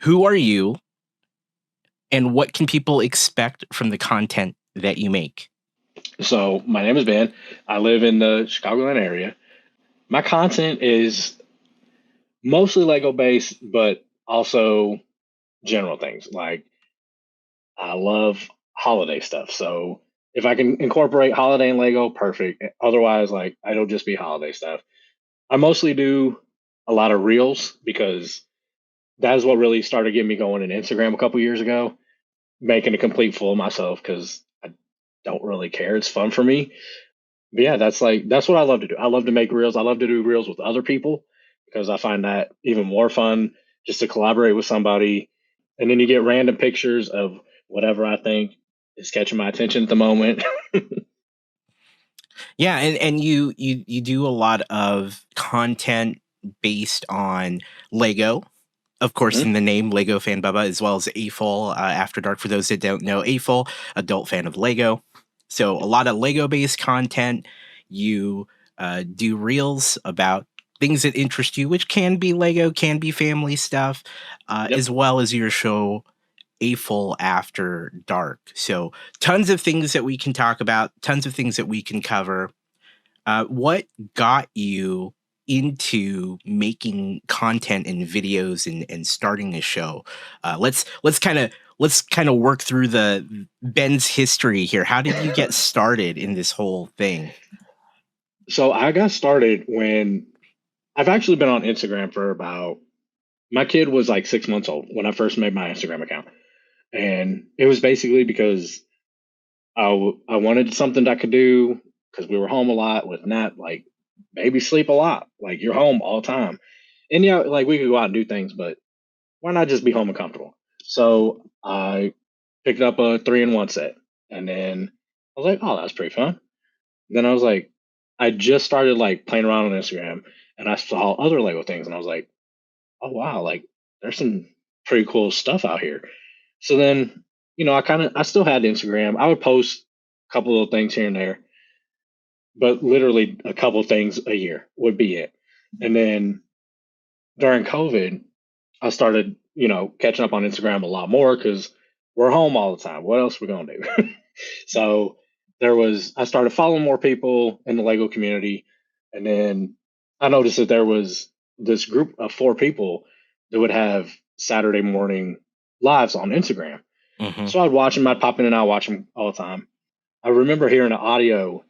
who are you and what can people expect from the content that you make? So my name is Ben. I live in the Chicagoland area. My content is mostly Lego based, but also general things. Like I love holiday stuff. So if I can incorporate holiday and Lego, perfect. Otherwise, like it'll just be holiday stuff. I mostly do a lot of reels because that is what really started getting me going in Instagram a couple years ago, making a complete fool of myself because I don't really care. It's fun for me. But yeah, that's what I love to do. I love to make reels. I love to do reels with other people because I find that even more fun just to collaborate with somebody. And then you get random pictures of whatever I think is catching my attention at the moment. Yeah, and you do a lot of content based on Lego. Of course, Mhm. in the name, Lego Fan Bubba, as well as AFOL After Dark. For those that don't know, AFOL, adult fan of Lego. So a lot of Lego-based content. You do reels about things that interest you, which can be Lego, can be family stuff, Yep. as well as your show AFOL After Dark. So tons of things that we can talk about, tons of things that we can cover. What got you into making content and videos and starting a show? Let's kind of work through the Ben's history here. How did you get started in this whole thing? So I got started when I've actually been on Instagram for about my kid was like 6 months old when I first made my Instagram account. And it was basically because I wanted something that I could do because we were home a lot with Nat, like baby sleep a lot. Like you're home all the time. And yeah, like we could go out and do things, but why not just be home and comfortable? So I picked up a 3-in-1 set and then I was like, oh, that's pretty fun. Then I was like, I just started like playing around on Instagram and I saw other Lego things and I was like, oh wow, like there's some pretty cool stuff out here. So then, I still had Instagram. I would post a couple of things here and there, but literally a couple of things a year would be it. And then during COVID, I started, catching up on Instagram a lot more because we're home all the time. What else are we gonna do? So I started following more people in the Lego community, and then I noticed that there was this group of 4 people that would have Saturday morning lives on Instagram. Hmm. So I'd watch them. I'd pop in and out, watch them all the time. I remember hearing an audio.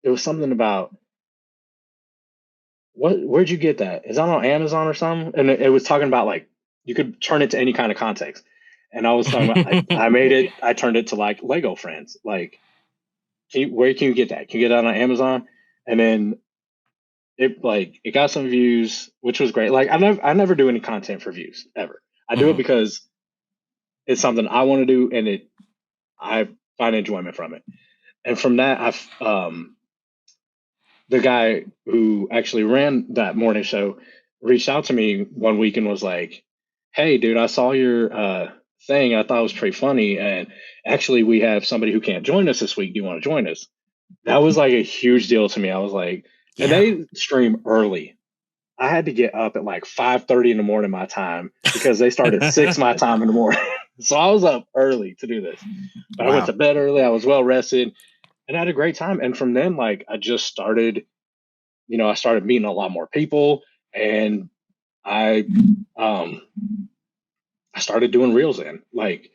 It was something about what? Where'd you get that? Is that on Amazon or something? And it was talking about like you could turn it to any kind of context. And I was talking about I made it. I turned it to like Lego Friends. Like, where can you get that? Can you get that on Amazon? And then it got some views, which was great. Like I never do any content for views ever. I do it Hmm. because it's something I want to do, and I find enjoyment from it. And from that, the guy who actually ran that morning show reached out to me one week and was like, "Hey, dude, I saw your thing. I thought it was pretty funny, and actually, we have somebody who can't join us this week. Do you want to join us?" That was like a huge deal to me. I was like, and Yeah. they stream early. I had to get up at like 5:30 in the morning my time because they started 6 my time in the morning. So I was up early to do this. But I went Wow. to bed early. I was well rested and I had a great time. And from then, like I just started, I started meeting a lot more people and I um I started doing reels in like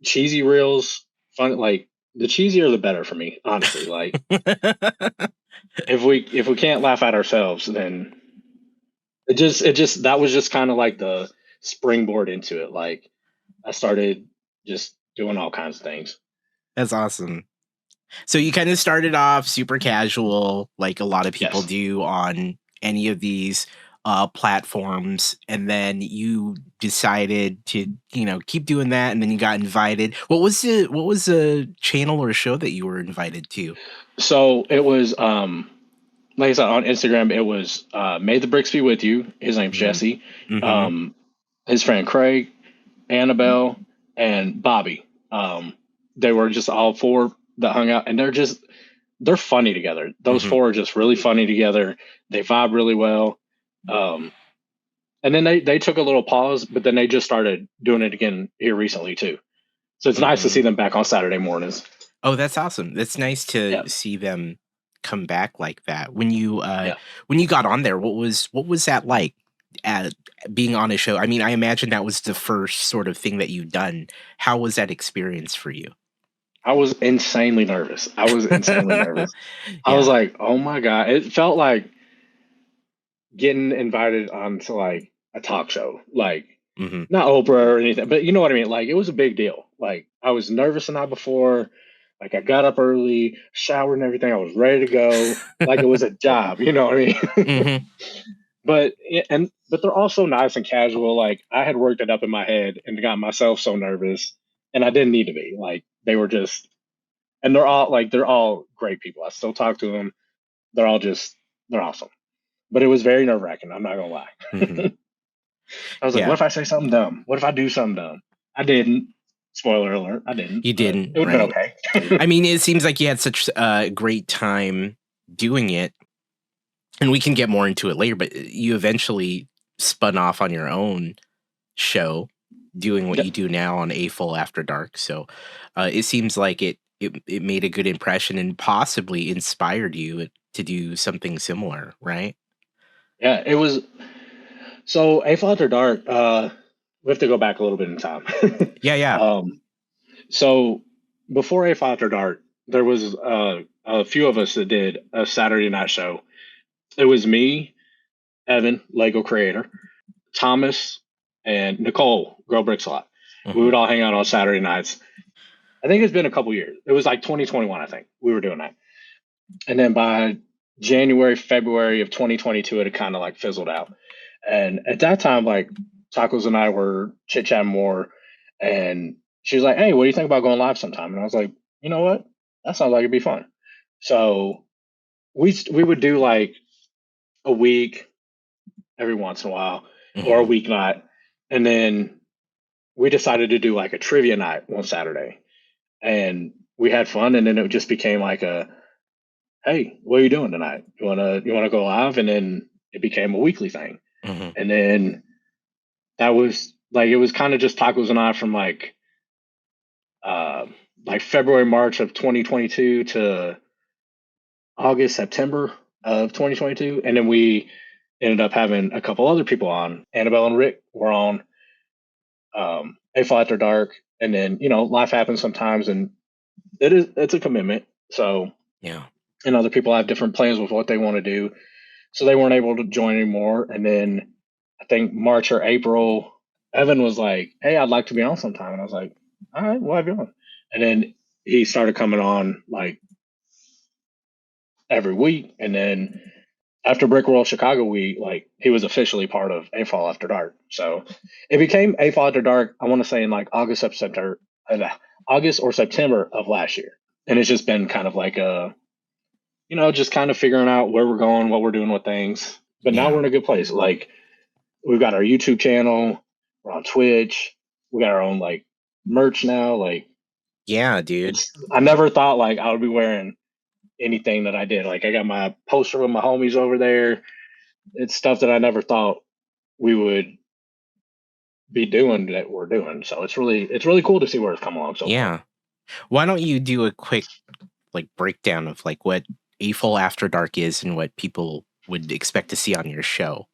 cheesy reels, fun like the cheesier the better for me, honestly. Like if we can't laugh at ourselves, then it just that was just kind of like the springboard into it. Like I started just doing all kinds of things. That's awesome. So you kind of started off super casual, like a lot of people Yes. do on any of these platforms, and then you decided to, keep doing that, and then you got invited. What was the channel or show that you were invited to? So it was like I said on Instagram, it was May the Bricks Be With You. His name's Mm-hmm. Jesse. Mm-hmm. Um his friend Craig, Annabelle, and Bobby. They were just all 4 that hung out and they're funny together. Those Mm-hmm. 4 are just really funny together. They vibe really well. Um And then they took a little pause, but then they just started doing it again here recently too. So it's nice to see Mm-hmm. them back on Saturday mornings. Oh, that's awesome. That's nice to Yeah, see them come back like that. yeah. When you got on there, what was that like at being on a show? I mean, I imagine that was the first sort of thing that you've done. How was that experience for you? I was insanely nervous. I was insanely nervous. I was Yeah. like, oh my God. It felt like getting invited onto like a talk show. Like Hmm. not Oprah or anything, but you know what I mean? Like it was a big deal. Like I was nervous the night before. Like I got up early, showered and everything. I was ready to go. Like it was a job, you know what I mean? Hmm. But they're also nice and casual. Like I had worked it up in my head and got myself so nervous, and I didn't need to be. Like they were just, and they're all great people. I still talk to them. They're all just they're awesome. But it was very nerve wracking. I'm not gonna lie. Hmm. I was like, what Yeah, if I say something dumb? What if I do something dumb? I didn't. Spoiler alert, I didn't. you But didn't, it would have right? been okay. I mean, it seems like you had such a great time doing it, and we can get more into it later, but you eventually spun off on your own show doing what you Yep. do now on AFOL After Dark. So it seems like it made a good impression and possibly inspired you to do something similar, right? Yeah, it was. So A After Dark. We have to go back a little bit in time. Yeah, yeah. um, so before A After Dark, there was a few of us that did a Saturday night show. It was me, Evan, Lego creator, Thomas, and Nicole, Girl Bricks a lot. We Hmm. would all hang out on Saturday nights. I think it's been a couple years. It was like 2021, I think we were doing that. And then by January, February of 2022, it had kind of like fizzled out. And at that time, like Tacos and I were chit chatting more, and she was like, "Hey, what do you think about going live sometime?" And I was like, "You know what? That sounds like it'd be fun." So we would do like a week every once in a while, or a Hmm. weeknight, and then we decided to do like a trivia night one Saturday, and we had fun, and then it just became like a, "Hey, what are you doing tonight? You wanna go live?" And then it became a weekly thing, Hmm. and then that was like it was kind of just Tacos and I from uh, like February March of 2022 to August September of 2022, and then we ended up having a couple other people on. Annabelle and Rick were on AFOL After Dark, and then life happens sometimes, and it's a commitment. So Yeah. and other people have different plans with what they want to do, so they weren't able to join anymore. And then I think March or April, Evan was like, "Hey, I'd like to be on sometime," and I was like, "All right, we'll have you on." And then he started coming on like every week, and then after Brick World Chicago, he was officially part of AFOL After Dark. So it became AFOL After Dark. I want to say in like August or September of last year, and it's just been kind of like just kind of figuring out where we're going, what we're doing with things. But now we're Yeah. in a good place. Like we've got our YouTube channel, we're on Twitch, we got our own like merch now. Like Yeah, dude. it's I never thought like I would be wearing anything that I did. Like I got my poster with my homies over there. It's stuff that I never thought we would be doing that we're doing. So it's really cool to see where it's come along so far. Yeah. Why don't you do a quick like breakdown of like what A Full After Dark is and what people would expect to see on your show?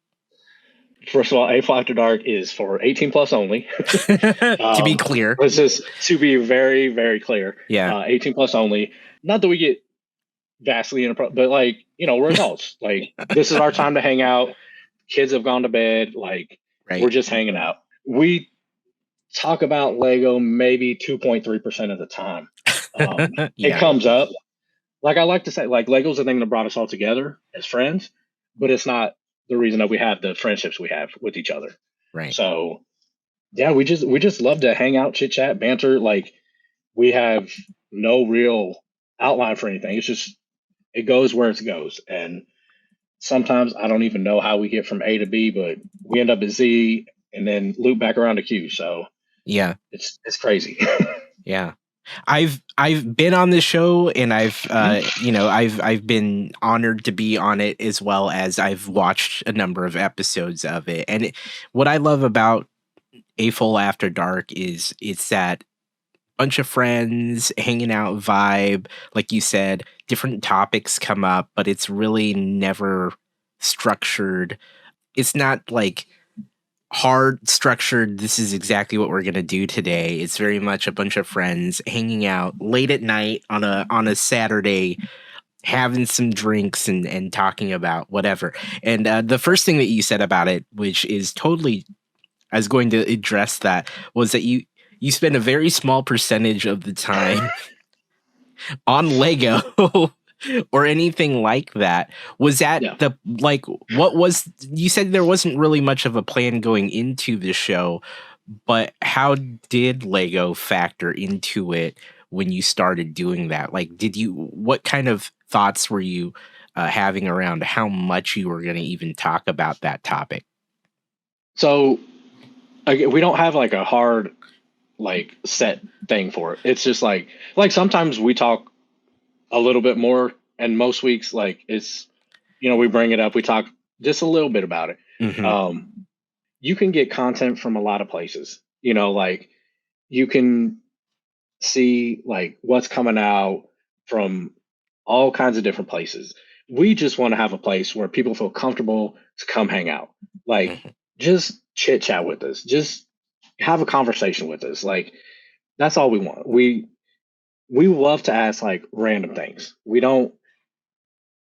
First of all, A After Dark is for 18 plus only. To be clear. Let's just to be very, very clear. Yeah. 18 plus only. Not that we get vastly inappropriate, but like, we're adults. Like this is our time to hang out. Kids have gone to bed. Like we're Right. just hanging out. We talk about Lego maybe 2.3% of the time. It Yeah. comes up. Like I like to say, like Lego's the thing that brought us all together as friends, but it's not the reason that we have the friendships we have with each other. Right. So yeah, we just love to hang out, chit chat, banter. Like we have no real outline for anything. It's just it goes where it goes, and sometimes I don't even know how we get from A to B, but we end up at Z and then loop back around to Q. So Yeah. it's crazy. Yeah. I've been on the show, and I've Mhm. I've been honored to be on it, as well as I've watched a number of episodes of it. And what I love about AFOL After Dark is it's that bunch of friends hanging out vibe. Like you said, different topics come up, but it's really never structured. It's not like hard structured, this is exactly what we're going to do today. It's very much a bunch of friends hanging out late at night on a Saturday, having some drinks and talking about whatever. And the first thing that you said about it, which is totally, I was going to address that, was that you spend a very small percentage of the time on Lego or anything like that. Was that Yeah. the, like, what was, you said there wasn't really much of a plan going into the show, but how did Lego factor into it when you started doing that? Like, what kind of thoughts were you having around how much you were going to even talk about that topic? So we don't have like a hard like set thing for it. It's just like sometimes we talk a little bit more, and most weeks like it's we bring it up, we talk just a little bit about it. Hmm. Um, you can get content from a lot of places. Like you can see like what's coming out from all kinds of different places. We just want to have a place where people feel comfortable to come hang out. Like Hmm. just chit chat with us. Just have a conversation with us. Like that's all we want. We love to ask like random things. We don't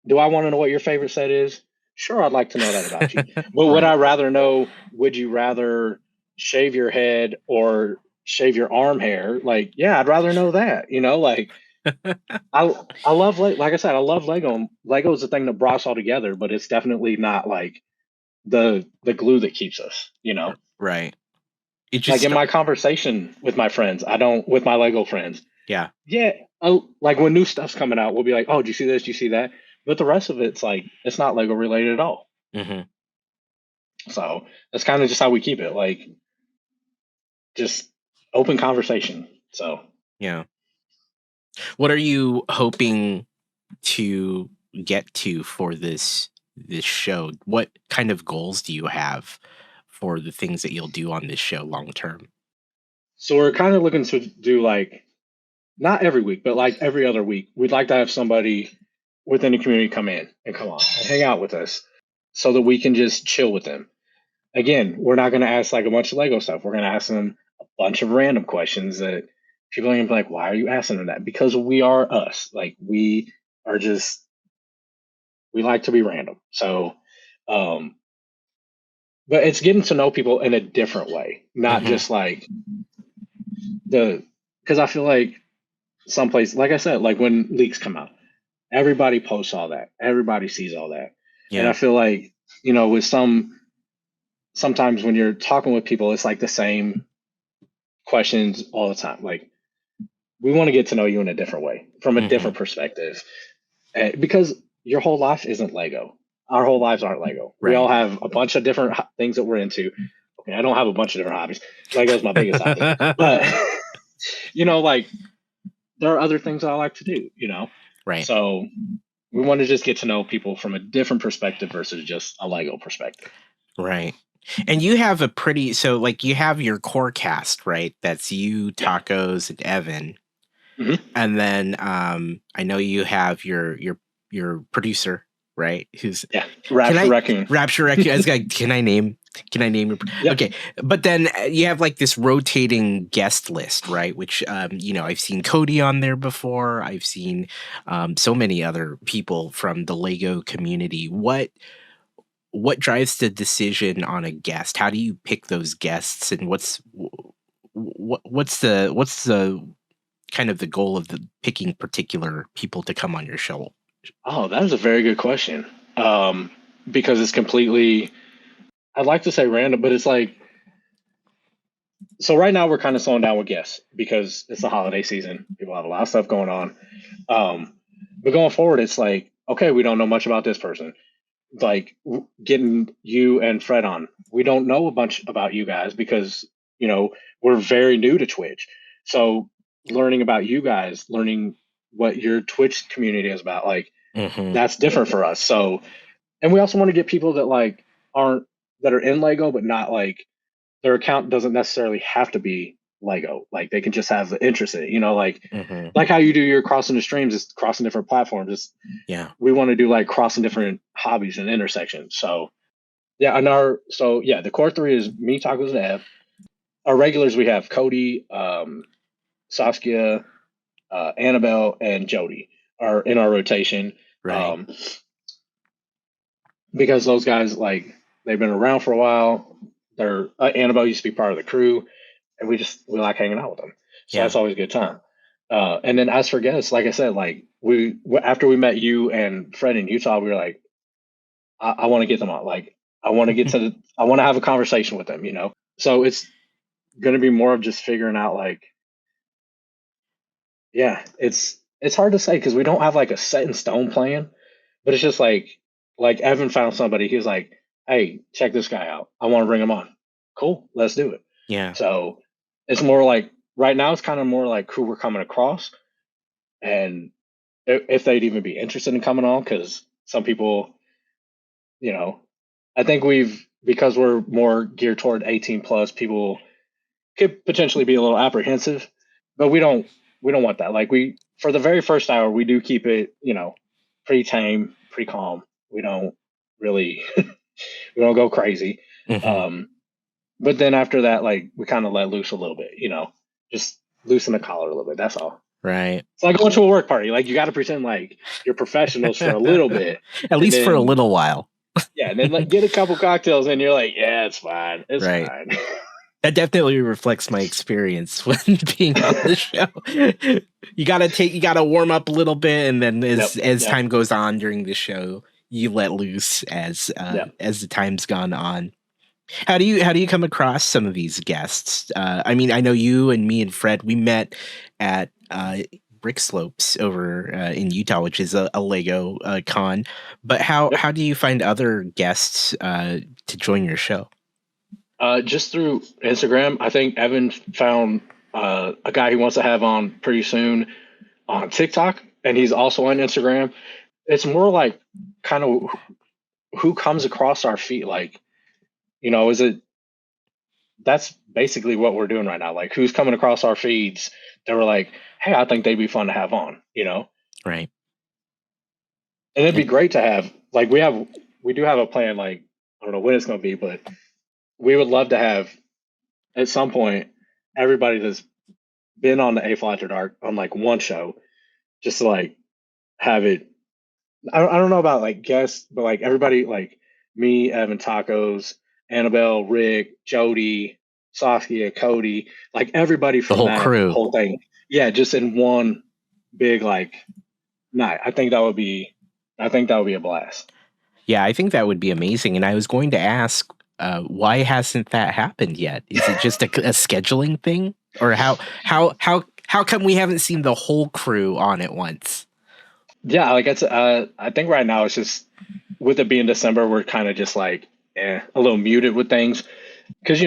do I want to know what your favorite set is? Sure, I'd like to know that about you. But would I Right. rather know, would you rather shave your head or shave your arm hair? Like, yeah, I'd rather know that. Like I love like I said, I love Lego. Lego is the thing that brought us all together, but it's definitely not like the glue that keeps us. Right. It Like just, in my conversation with my friends, I don't with my Lego friends. yeah. Yeah, like when new stuff's coming out, we'll be like, "Oh, do you see this? Do you see that?" But the rest of it's like it's not Lego related at all. Hmm. So that's kind of just how we keep it, like just open conversation. So Yeah. What are you hoping to get to for this show? What kind of goals do you have for the things that you'll do on this show long term? so we're kind of looking to do like not every week, but like every other week. We'd like to have somebody within the community come in and come on and hang out with us so that we can just chill with them. Again, we're not going to ask like a bunch of Lego stuff. We're going to ask them a bunch of random questions that people are going to be like, why are you asking them that? Because we are us. Like we are just, we like to be random. So, um, but it's getting to know people in a different way, not Hmm. just like because I feel like someplace, like I said, like when leaks come out, everybody posts all that, everybody sees all that. And I Yeah. feel like, with sometimes when you're talking with people, it's like the same questions all the time. Like, we want to get to know you in a different way, from a Hmm. different perspective, because your whole life isn't Lego. Our whole lives aren't Lego. We all Right. have a bunch of different things that we're into. Okay, I don't have a bunch of different hobbies. Lego's my biggest hobby, but like there are other things I like to do. Right. So we want to just get to know people from a different perspective versus just a Lego perspective. Right. And you have a pretty, so like you have your core cast, right? That's you, Yeah. Tacos, and Evan. Hmm. And then I know you have your producer, right? Who's, Yeah. can Rapture I, Raccoon. Rapture Rec- I was like, can I name your, Yep. okay. But then you have like this rotating guest list, right? Which I've seen Cody on there before. I've seen so many other people from the Lego community. What drives the decision on a guest? How do you pick those guests, and what's the kind of the goal of the picking particular people to come on your show? Oh, that is a very good question. Because it's completely, I'd like to say random, but it's like, so right now we're kind of slowing down with guests because it's the holiday season. People have a lot of stuff going on. But going forward, it's like, okay, we don't know much about this person. Like getting you and Fred on. We don't know a bunch about you guys because, we're very new to Twitch. So learning about you guys, learning what your Twitch community is about. Like Hmm. that's different for us. So, and we also want to get people that like aren't that are in Lego, but not like their account doesn't necessarily have to be Lego. Like they can just have the interest in it. You know, Hmm. like how you do your crossing the streams, is crossing different platforms. Yeah. We want to do like crossing different hobbies and intersections. So yeah, and the core three is me, Tacos, and Ev. Our regulars we have Cody, Saskia, Annabelle, and Jody are in our rotation. Right. Um, because those guys like they've been around for a while. They're Annabelle used to be part of the crew, and we like hanging out with them. So Yeah. that's always a good time. And then as for guests, like I said, like after we met you and Fred in Utah, we were like, I want to get them on. Like I want to have a conversation with them. So it's going to be more of just figuring out like, yeah, it's hard to say because we don't have like a set in stone plan, but it's just like Evan found somebody. He was like, hey, check this guy out. I want to bring him on. Cool, let's do it. Yeah. So it's more like right now it's kind of more like who we're coming across and if they'd even be interested in coming on because some people, you know, I think because we're more geared toward 18 plus, people could potentially be a little apprehensive, but we don't want that. Like for the very first hour, we do keep it, pretty tame, pretty calm. We don't really we don't go crazy. Hmm. Um, but then after that, like we kind of let loose a little bit, just loosen the collar a little bit. That's all. Right. It's like going to a work party. Like you got to pretend like you're professionals for a little bit, At and least for a then little while. yeah, and then like get a couple cocktails, and you're like, yeah, it's fine, it's Right. fine. That definitely reflects my experience when being on the show. You gotta warm up a little bit, and then Yep, as yep, time goes on during the show, you let loose yep. as the time's gone on. How do you come across some of these guests? I mean, I know you and me and Fred, we met at Brick Slopes over in Utah, which is a Lego con. But Yep. how do you find other guests to join your show? Just through Instagram, I think Evan found a guy he wants to have on pretty soon on TikTok, and he's also on Instagram. It's more like kind of who comes across our feed. Like, is it that's basically what we're doing right now. Like, who's coming across our feeds that were like, hey, I think they'd be fun to have on. Right. And it'd be And great to have, like, we do have a plan, like, I don't know when it's going to be, but we would love to have at some point everybody that's been on the AFOL After Dark on like one show, just to like have it. I don't know about like guests, but like everybody, like me, Evan, Tacos, Annabelle, Rick, Jody, Saskia, Cody, like everybody the from whole that crew. whole thing. Yeah, just in one big like night. I think that would be a blast. Yeah, I think that would be amazing. And I was going to ask, why hasn't that happened yet? Is it just a scheduling thing, or how come we haven't seen the whole crew on it once? Yeah, like I think right now it's just with it being December, we're kind of just like a little muted with things because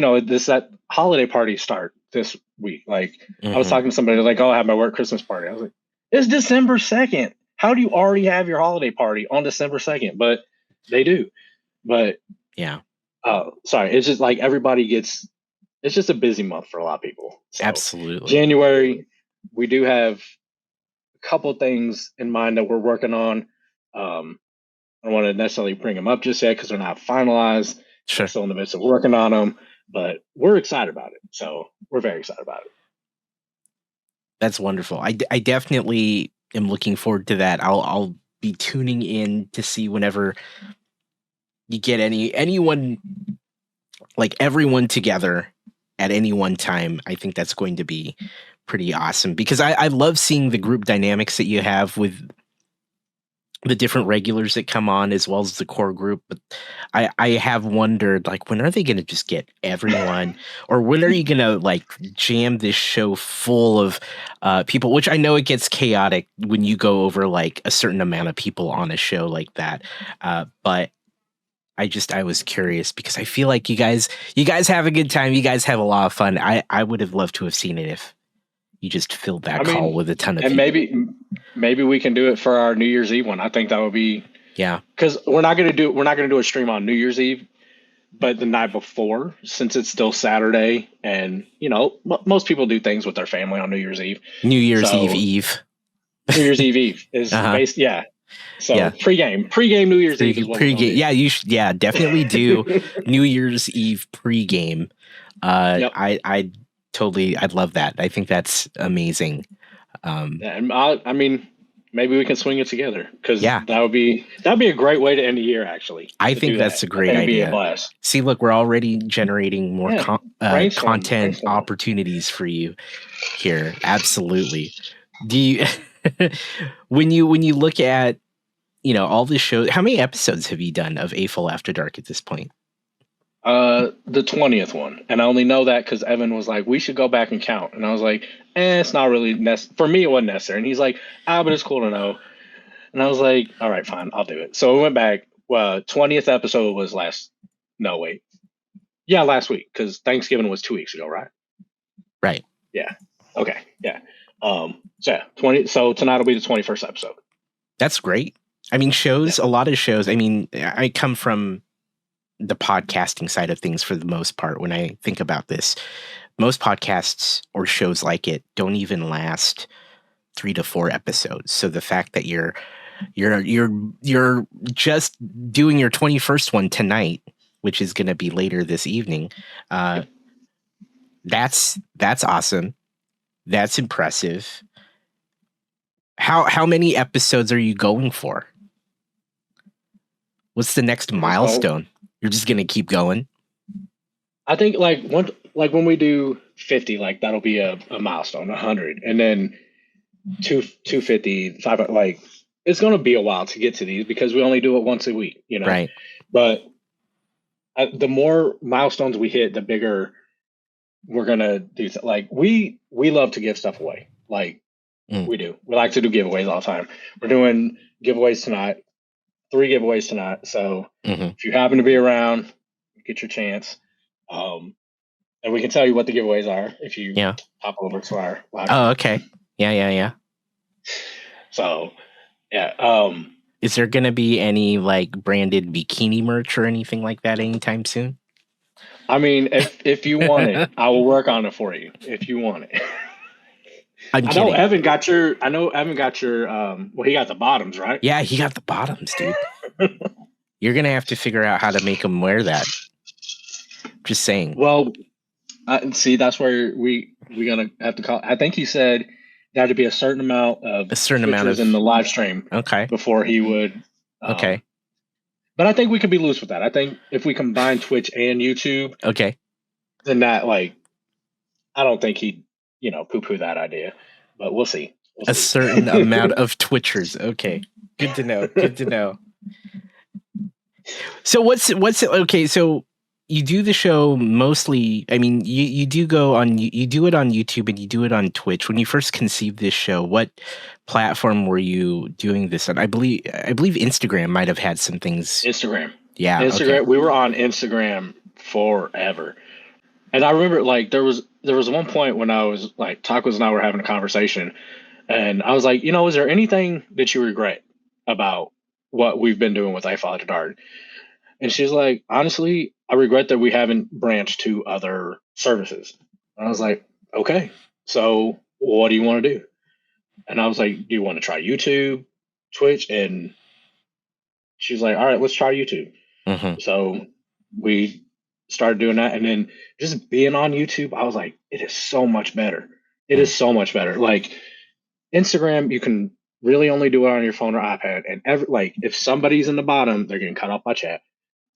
that holiday parties start this week. Like I was Hmm. talking to somebody like, "Oh, I have my work Christmas party." I was like, "It's December 2nd. How do you already have your holiday party on December 2nd?" But they do. But Yeah, sorry, it's just like everybody gets. It's just a busy month for a lot of people. So absolutely. January, we do have a couple things in mind that we're working on. Um, I don't want to necessarily bring them up just yet because they're not finalized. We're Sure. still in the midst of working on them, but we're excited about it. So we're very excited about it. That's wonderful. I definitely am looking forward to that. I'll be tuning in to see whenever you get anyone, like everyone together at any one time. I think that's going to be pretty awesome because I love seeing the group dynamics that you have with the different regulars that come on as well as the core group. But I have wondered, like, when are they going to just get everyone, or when are you going to like jam this show full of people, which I know it gets chaotic when you go over like a certain amount of people on a show like that. But I was curious because I feel like you guys have a good time. You guys have a lot of fun. I would have loved to have seen it You just filled that I call mean, with a ton of and people. maybe we can do it for our New Year's Eve one. I think that would be Yeah. because we're not gonna do a stream on New Year's Eve, but the night before, since it's still Saturday, and most people do things with their family on New Year's Eve. New Year's Eve So Eve. New Year's Eve is Uh-huh. based, yeah. So Yeah. pregame New Year's Eve is what we're gonna Pre-game. do. Yeah, you should, yeah, definitely do New Year's Eve pregame. Yep. I totally, I'd love that. I think that's amazing. And I mean, maybe we can swing it together because Yeah, that'd be a great way to end the year. Actually, I to think do that's that, a I great think it'd be a idea. blast. See, look, we're already generating more Yeah, brainstorm, content brainstorm. opportunities for you here. Absolutely. Do you when you look at all the shows? How many episodes have you done of AFOL After Dark at this point? The 20th one, and I only know that because Evan was like, "We should go back and count," and I was like, it's not really for me. It wasn't necessary, and he's like, but it's cool to know." And I was like, "All right, fine, I'll do it." So we went back. Well, 20th episode was last. No, wait. Yeah, last week because Thanksgiving was 2 weeks ago, right? Right. Yeah. Okay. Yeah. So yeah, 20. So tonight will be the 21st episode. That's great. I mean, Yeah. a lot of shows. I mean, I come from the podcasting side of things for the most part. When I think about this, most podcasts or shows like it don't even last 3 to 4 episodes. So the fact that you're just doing your 21st one tonight, which is going to be later this evening, that's awesome. That's impressive. How many episodes are you going for? What's the next milestone? You're just gonna keep going? I think when we do 50, like that'll be a milestone, 100, and then 250, 5. Like it's gonna be a while to get to these because we only do it once a week, Right. But the more milestones we hit, the bigger we're gonna do. Like we love to give stuff away. Like we do. We like to do giveaways all the time. We're doing giveaways tonight. 3 giveaways tonight. So if you happen to be around, get your chance. And we can tell you what the giveaways are if you hop over to our live. Oh, okay. Yeah. So, yeah. Is there going to be any like branded bikini merch or anything like that anytime soon? I mean, if you want it, I will work on it for you. If you want it. I know Evan got your. Well, he got the bottoms, right? Yeah, he got the bottoms, dude. You're gonna have to figure out how to make him wear that. Just saying. Well, see, that's where we gonna have to call. I think he said there had to be a certain amount of in the live stream. Okay. Before he would. Okay. But I think we could be loose with that. I think if we combine Twitch and YouTube, okay, then that I don't think he'd poo-poo that idea. But we'll see. A certain amount of Twitchers. Okay, good to know. Good to know. So what's okay? So you do the show mostly. I mean, you do go on. You do it on YouTube and you do it on Twitch. When you first conceived this show, what platform were you doing this on? I believe Instagram might have had some things. Instagram. Yeah, Instagram. Okay. We were on Instagram forever, and I remember there was one point when I was like Tacos and I were having a conversation, and I was like, is there anything that you regret about what we've been doing with AFOL After Dark? And she's like, honestly, I regret that we haven't branched to other services. And I was like, okay, so what do you want to do? And I was like, do you want to try YouTube, Twitch? And she's like, all right, let's try YouTube. Mm-hmm. So we started doing that. And then just being on YouTube, I was like, it is so much better. It is so much better. Like Instagram, you can really only do it on your phone or iPad. And if somebody's in the bottom, they're getting cut off by chat.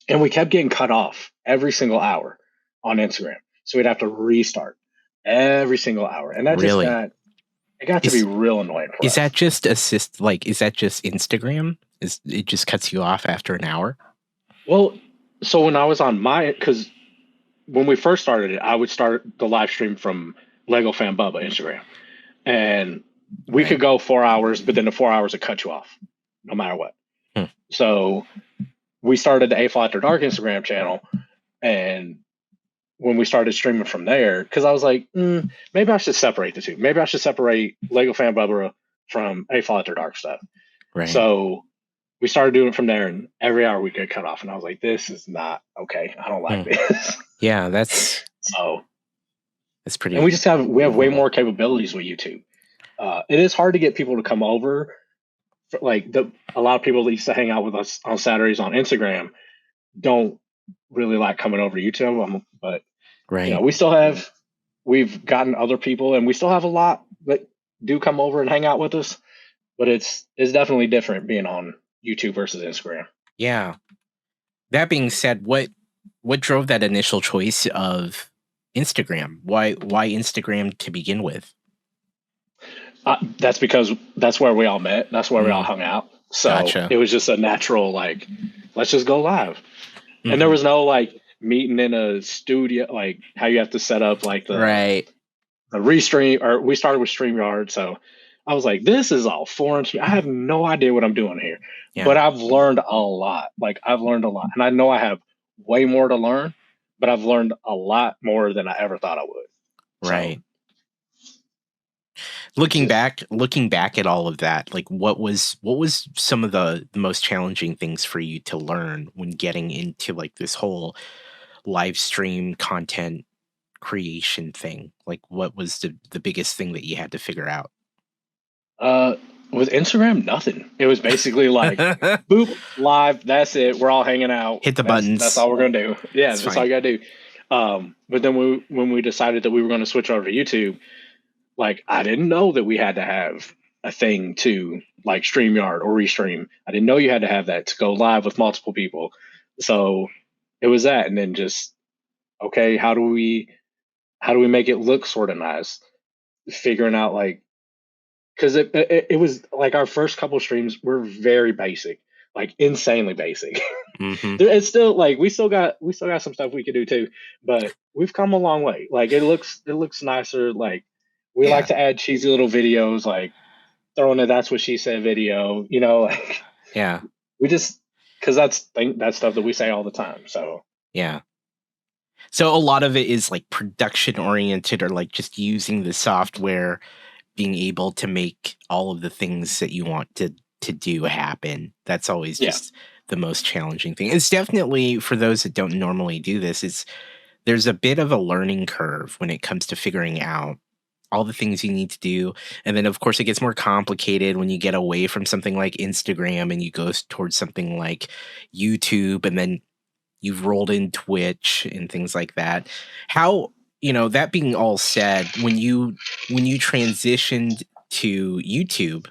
And we kept getting cut off every single hour on Instagram. So we'd have to restart every single hour. And that really? It got to be real annoying for us. Is that just is that just Instagram? It just cuts you off after an hour? Well, so when I was on because when we first started it, I would start the live stream from Lego Fan Bubba Instagram. And we could go 4 hours, but then the 4 hours would cut you off no matter what. So we started the AFOL After Dark Instagram channel, and when we started streaming from there, because I was like, maybe I should separate the two. Maybe I should separate Lego Fan Bubba from AFOL After Dark stuff. Right. So we started doing it from there, and every hour we get cut off, and I was like, this is not okay. I don't like Hmm. this. Yeah, that's So, and pretty we have way normal. more capabilities with YouTube. It is hard to get people to come over. Like a lot of people that used to hang out with us on Saturdays on Instagram don't really like coming over to YouTube. But Right. we've gotten other people, and we still have a lot that do come over and hang out with us. But it's definitely different being on YouTube versus Instagram. Yeah. That being said, what drove that initial choice of Instagram? Why Instagram to begin with? That's because that's where we all met. That's where we all Mm, hung out. So gotcha. it was just a natural, like, let's just go live. And there Hmm. was no like meeting in a studio, like how you have to set up like Right. the restream. Or we started with StreamYard, so I was like, this is all foreign to me. I have no idea what I'm doing here, Yeah. but I've learned a lot. Like I've learned a lot, and I know I have way more to learn, but I've learned a lot more than I ever thought I would. So Right. it's just Looking back at all of that, like what was some of the most challenging things for you to learn when getting into like this whole live stream content creation thing? Like what was the biggest thing that you had to figure out? Uh, with Instagram, nothing. It was basically like, boop, live. That's it. We're all hanging out. Hit the That's buttons. all we're gonna do. Yeah, It's that's all fine. you gotta do. But then when we decided that we were going to switch over to YouTube, like I didn't know that we had to have a thing to like StreamYard or Restream. I didn't know you had to have that to go live with multiple people. So it was that, and then just okay, how do we make it look sort of nice? Figuring out like because it was like our first couple streams were very basic, like insanely basic. Mhm. It's still like we still got some stuff we could do too, but we've come a long way. Like it looks nicer. Like we like Yeah. to add cheesy little videos, like throwing a "that's what she said" video. Like Yeah. we just because that's stuff that we say all the time. So Yeah. So a lot of it is like production oriented or like just using the software, being able to make all of the things that you want to do happen. That's always yeah, just the most challenging thing. It's definitely for those that don't normally do this, there's a bit of a learning curve when it comes to figuring out all the things you need to do. And then of course it gets more complicated when you get away from something like Instagram and you go towards something like YouTube, and then you've rolled in Twitch and things like that. How, that being all said, when you transitioned to YouTube,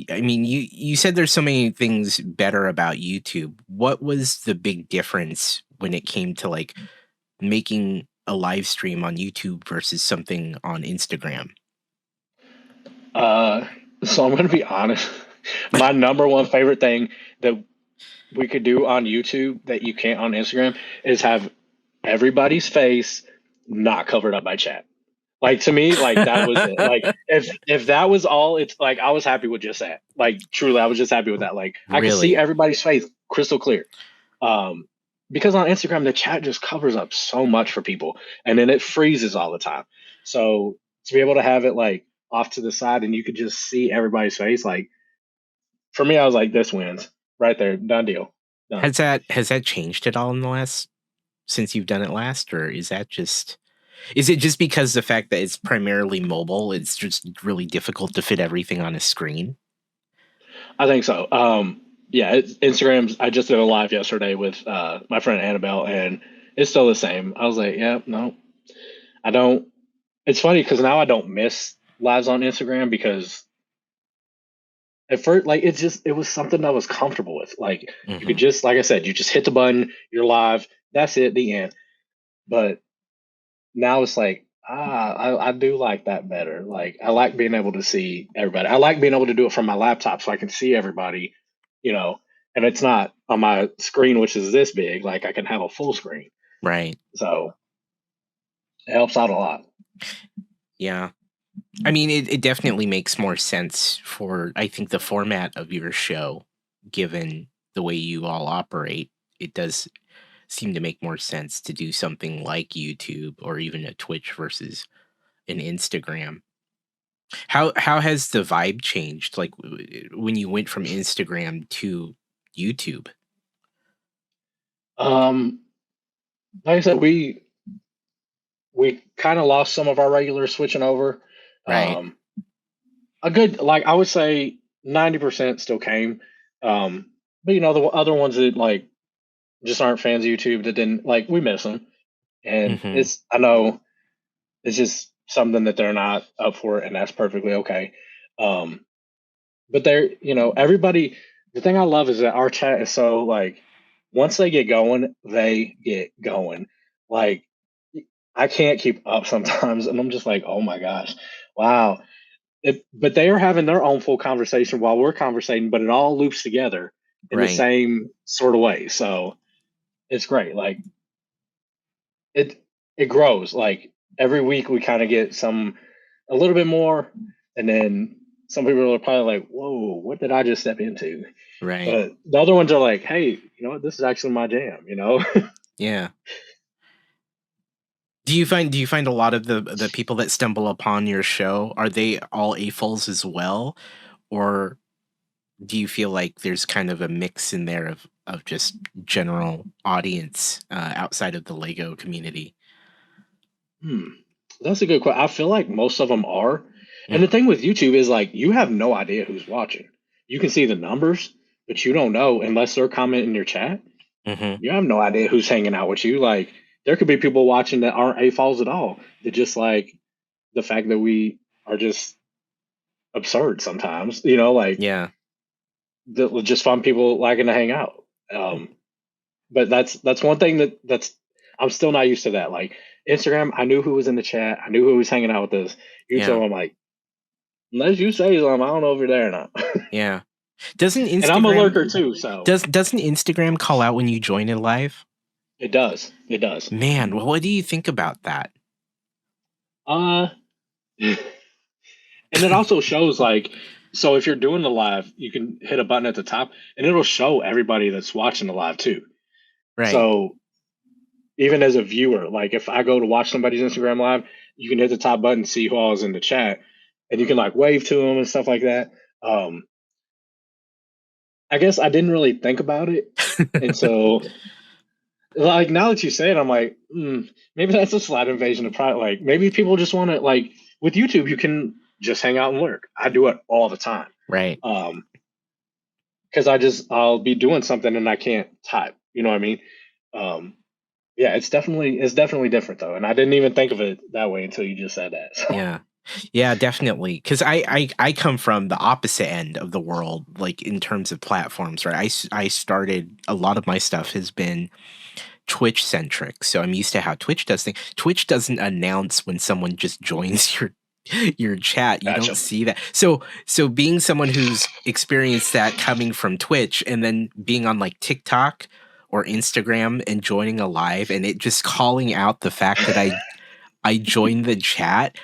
I mean, you said there's so many things better about YouTube. What was the big difference when it came to like making a live stream on YouTube versus something on Instagram? uh, so I'm gonna be honest. My number one favorite thing that we could do on YouTube that you can't on Instagram is have everybody's face not covered up by chat. Like to me, like that was it. Like if that was all, it's like I was happy with just that. Like truly, I was just happy with that. Like I could see Really? everybody's face crystal clear. Um, because on Instagram the chat just covers up so much for people, and then it freezes all the time. So to be able to have it like off to the side and you could just see everybody's face, like for me, I was like, this wins right there, done deal, done. Has that changed at all in the last since you've done it last, or is it just because the fact that it's primarily mobile, it's just really difficult to fit everything on a screen? I think so. Yeah, Instagram's. I just did a live yesterday with my friend Annabelle, and it's still the same. I was like, yeah, no, I don't. It's funny because now I don't miss lives on Instagram because at first, like, it was something I was comfortable with. Like, you could Mhm. just, like I said, you just hit the button, you're live, that's it, the end. But now it's like, I do like that better. Like, I like being able to see everybody. I like being able to do it from my laptop so I can see everybody, you know, and it's not on my screen, which is this big. Like, I can have a full screen. Right. So it helps out a lot. Yeah. I mean, it definitely makes more sense for, I think, the format of your show, given the way you all operate. It does seem to make more sense to do something like YouTube or even a Twitch versus an Instagram. How has the vibe changed, like, when you went from Instagram to YouTube? Um, like I said, we kind of lost some of our regulars switching over. Right. Um, a good, like I would say, 90% still came. But the other ones that like just aren't fans of YouTube that didn't like, we miss them, and Mhm. I know it's just something that they're not up for, and that's perfectly okay. Um, but everybody. The thing I love is that our chat is so like, once they get going, they get going. Like, I can't keep up sometimes, and I'm just like, oh my gosh, wow. But they are having their own full conversation while we're conversating, but it all loops together in the Right. same sort of way. So it's great. Like, it it grows. Like, every week we kind of get a little bit more, and then some people are probably like, "Whoa, what did I just step into?" Right. But the other ones are like, "Hey, you know what? This is actually my jam." Yeah. Do you find a lot of the people that stumble upon your show, are they all AFOLs as well? Or do you feel like there's kind of a mix in there of just general audience, outside of the Lego community? Hmm. That's a good question. I feel like most of them are. And the Mm, thing with YouTube is like, you have no idea who's watching. You can see the numbers, but you don't know unless they're commenting in your chat. mhm. You have no idea who's hanging out with you. Like, there could be people watching that aren't AFOLs at all. That just like the fact that we are just absurd sometimes. Like, Yeah. that just fun people liking to hang out. Um, but that's one thing that's I'm still not used to that. Like, Instagram, I knew who was in the chat. I knew who was hanging out with us. Yeah. YouTube, I'm like, unless you say something, I don't know if you're there or not. Yeah. Doesn't And I'm a Instagram lurker too, so doesn't Instagram call out when you join it live? it does. It does. Man, well, what do you think about that? Uh, and it also shows like, so if you're doing the live, you can hit a button at the top, and it'll show everybody that's watching the live too. Right. So even as a viewer, like if I go to watch somebody's Instagram live, you can hit the top button, see who all is in the chat, and you can like wave to them and stuff like that. Um, I guess I didn't really think about it until, like, now that you say it, I'm like, maybe that's a slight invasion of pride. Like, maybe people just want to, like, with YouTube, you can just hang out and lurk. I do it all the time. Right. Because I'll be doing something and I can't type. You know what I mean? Um, yeah, it's definitely different though, and I didn't even think of it that way until you just said that. So, Yeah. Yeah, definitely. Because I come from the opposite end of the world, like in terms of platforms, right? I started a lot of my stuff has been Twitch centric, so I'm used to how Twitch does things. Twitch doesn't announce when someone just joins your chat. You don't gotcha. see that. So being someone who's experienced that coming from Twitch and then being on like TikTok or Instagram and joining a live and it just calling out the fact that I joined the chat.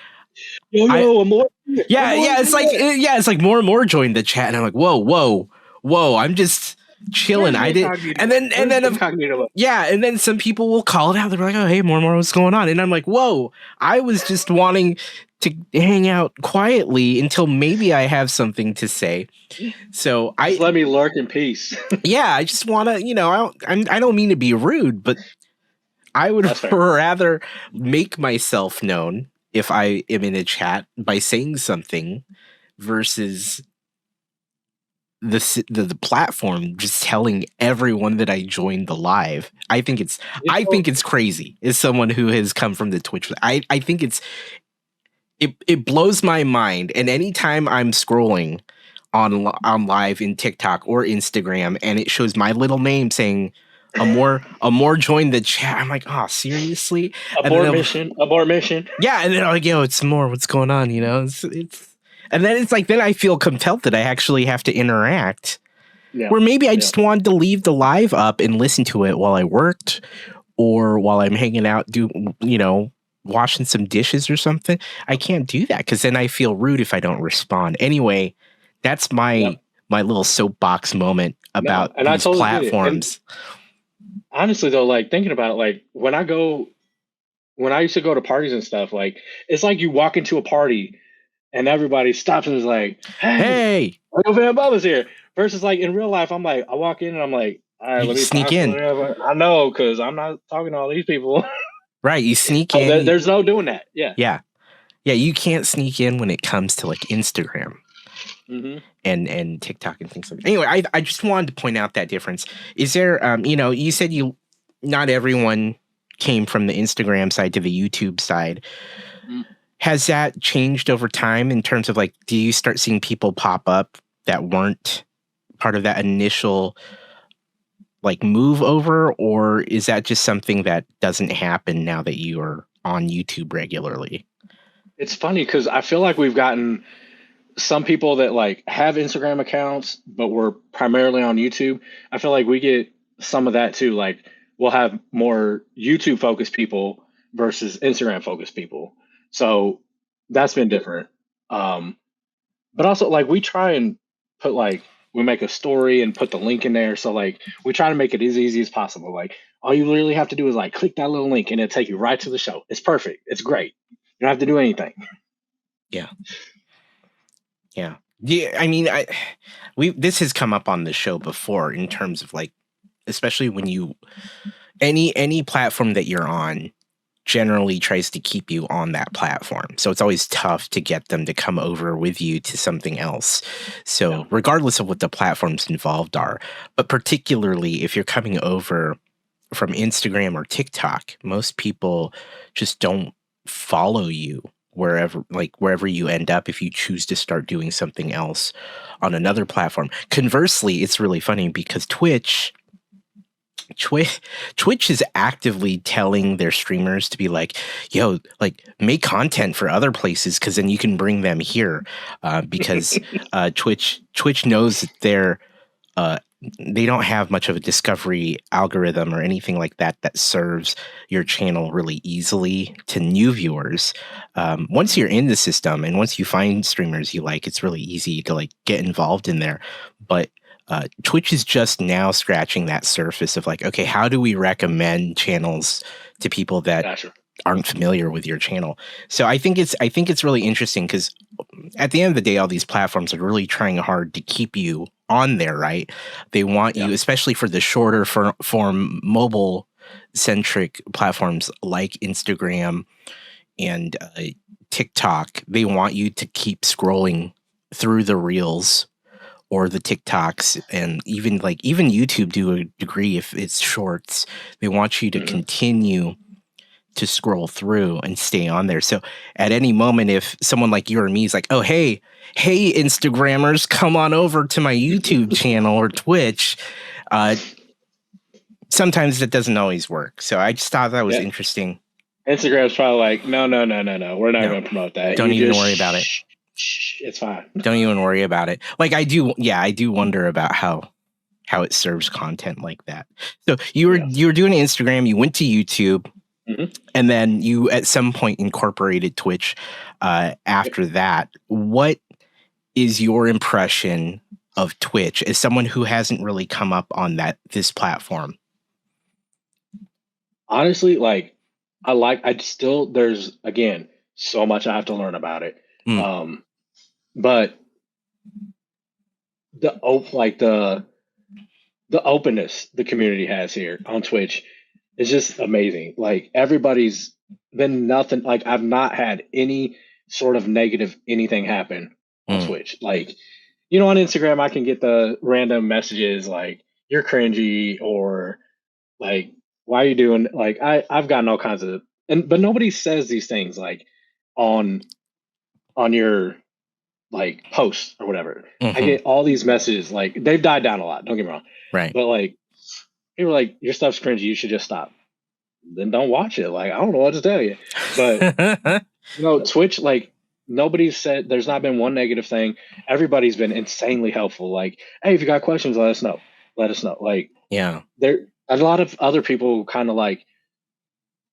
Yo, I yo, more, yeah, more, yeah, it's like yeah, it's like more and more join the chat and I'm like, "Whoa, whoa. Whoa, I'm just chilling." Where's the I did incognito? and Where's then the of incognito? yeah, and then some people will call it out. They're like, "Oh, hey, more, what's going on?" And I'm like, "Whoa, I was just wanting to hang out quietly until maybe I have something to say." So Just let me lurk in peace. yeah, I just want to, I don't mean to be rude, but I would That's fair. rather make myself known if I am in a chat by saying something versus the platform just telling everyone that I joined the live. It's I so, think it's crazy as someone who has come from the Twitch. I think it blows my mind. And anytime I'm scrolling on live in TikTok or Instagram and it shows my little name saying a more joined the chat, I'm like, oh, seriously? And then abort mission, abort mission. yeah, and then I'm like, yo, it's more. What's going on? And then it's like, then I feel compelled that I actually have to interact. Yeah, Where maybe I yeah, just wanted to leave the live up and listen to it while I worked or while I'm hanging out, washing some dishes or something. I can't do that because then I feel rude if I don't respond. Anyway, that's yeah. my little soapbox moment No, about and I these totally get it. And platforms. honestly though, like thinking about it, like when I used to go to parties and stuff, like it's like you walk into a party and everybody stops and is like, "Hey, Hey, Uncle Van Bubba's here." Versus like in real life, I'm like, I walk in and I'm like, "All right, you let me sneak talk to in. whatever." I know because I'm not talking to all these people. Right, you sneak So in. there's no doing that. Yeah. Yeah. Yeah, you can't sneak in when it comes to like Instagram Hmm. and TikTok and things like that. Anyway, I just wanted to point out that difference. Is there you said you not everyone came from the Instagram side to the YouTube side. Has that changed over time in terms of like, do you start seeing people pop up that weren't part of that initial like move over, or is that just something that doesn't happen now that you are on YouTube regularly? It's funny because I feel like we've gotten some people that like have Instagram accounts, but we're primarily on YouTube. I feel like we get some of that too. Like we'll have more YouTube focused people versus Instagram focused people. So that's been different. Um, but also like we try and put like we make a story and put the link in there. So like we try to make it as easy as possible. Like all you literally have to do is like click that little link and it'll take you right to the show. It's perfect. It's great. You don't have to do anything. Yeah. Yeah. Yeah. I mean, this has come up on the show before in terms of like, especially when you, any platform that you're on generally tries to keep you on that platform. So it's always tough to get them to come over with you to something else. Yeah. So regardless of what the platforms involved are, but particularly if you're coming over from Instagram or TikTok, most people just don't follow you wherever you end up if you choose to start doing something else on another platform. Conversely, it's really funny because Twitch is actively telling their streamers to be like, yo, like make content for other places because then you can bring them here. Because Twitch knows that they don't have much of a discovery algorithm or anything like that that serves your channel really easily to new viewers. Once you're in the system and once you find streamers you like, it's really easy to like get involved in there. But Twitch is just now scratching that surface of like, okay, how do we recommend channels to people that Gotcha. aren't familiar with your channel? So I think it's really interesting because at the end of the day, all these platforms are really trying hard to keep you on there, right? They want Yeah. you, especially for the shorter form mobile centric platforms like Instagram and TikTok. They want you to keep scrolling through the reels or the TikToks, and even YouTube to a degree if it's shorts. They want you to Hmm. continue to scroll through and stay on there. So at any moment, if someone like you or me is like, oh, hey, Instagrammers, come on over to my YouTube channel or Twitch, uh, sometimes that doesn't always work. So I just thought that was Yeah. interesting. Instagram's probably like, no, no, no, no, no. We're not No, going to promote that. don't You even just worry about it. it's fine. Don't even worry about it. Like I do wonder about how it serves content like that. So Yeah. you were doing Instagram, you went to YouTube, Hmm. and then you at some point incorporated Twitch Yep. after that. What is your impression of Twitch as someone who hasn't really come up on this platform? Honestly, I still there's again so much I have to learn about it. Mm, Um, but the openness the community has here on Twitch is just amazing. Like everybody's been nothing like I've not had any sort of negative anything happen on mm, Twitch. Like, on Instagram I can get the random messages like you're cringy or like why are you doing like I've gotten all kinds of but nobody says these things like on your like posts or whatever. I hmm. get all these messages like they've died down a lot, don't get me wrong. Right. But like people are like, your stuff's cringy, you should just stop. Then don't watch it. Like, I don't know what to tell you. But Twitch, like nobody's said there's not been one negative thing. Everybody's been insanely helpful. Like, hey, if you got questions, let us know. Let us know. Like Yeah. there a lot of other people kind of like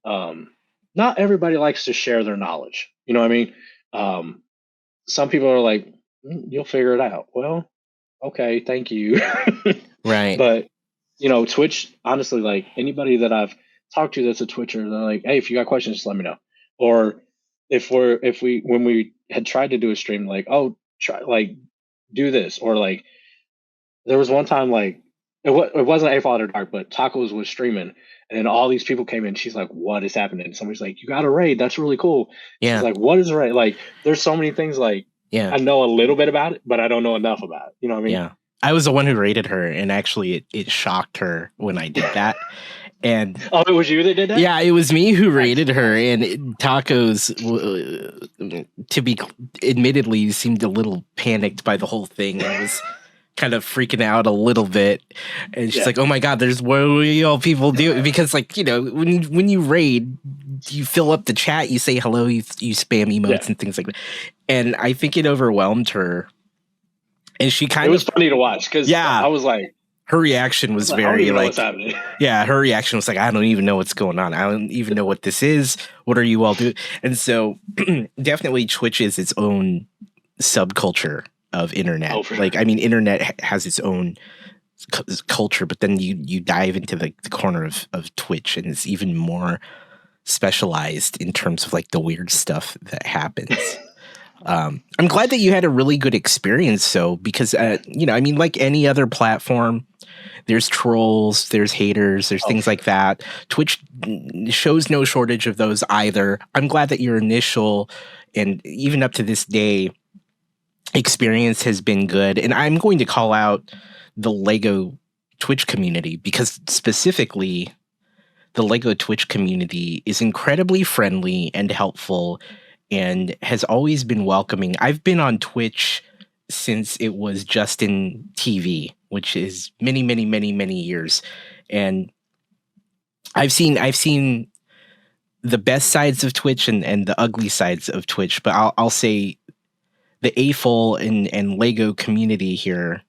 um not everybody likes to share their knowledge. You know what I mean? Um some people are like, you'll figure it out. Well, okay, thank you. Right. But Twitch, honestly, like anybody that I've talked to that's a Twitcher, they're like, hey, if you got questions, just let me know. Or when we had tried to do a stream, like, oh, try, like, do this. Or like, there was one time, like, it wasn't AFOL After Dark, but Tacos was streaming. And then all these people came in. She's like, what is happening? And somebody's like, you got a raid. That's really cool. She's Yeah. like, what is a raid? Like, there's so many things, like, Yeah. I know a little bit about it, but I don't know enough about it. You know what I mean? Yeah. I was the one who rated her, and actually it shocked her when I did that. And oh, it was you that did that? Yeah, it was me who rated her, and Tacos, to be admittedly, seemed a little panicked by the whole thing and was kind of freaking out a little bit. And she's like, "Oh my God, there's what all people do?" Because, like, when you raid, you fill up the chat, you say hello, you spam emotes and things like that. And I think it overwhelmed her. And she kind of, it was funny to watch because I was like, her reaction was very like, her reaction was like, I don't even know what's going on. I don't even know what this is. What are you all doing? And so definitely Twitch is its own subculture of internet. Like, I mean, internet has its own culture, but then you dive into the corner of Twitch, and it's even more specialized in terms of like the weird stuff that happens. I'm glad that you had a really good experience, though, because, I mean, like any other platform, there's trolls, there's haters, there's things like that. Twitch shows no shortage of those either. I'm glad that your initial and even up to this day experience has been good. And I'm going to call out the Lego Twitch community, because specifically the Lego Twitch community is incredibly friendly and helpful and has always been welcoming. I've been on Twitch since it was Justin TV, which is many, many, many, many years. And I've seen the best sides of Twitch and the ugly sides of Twitch, but I'll say the AFOL and Lego community here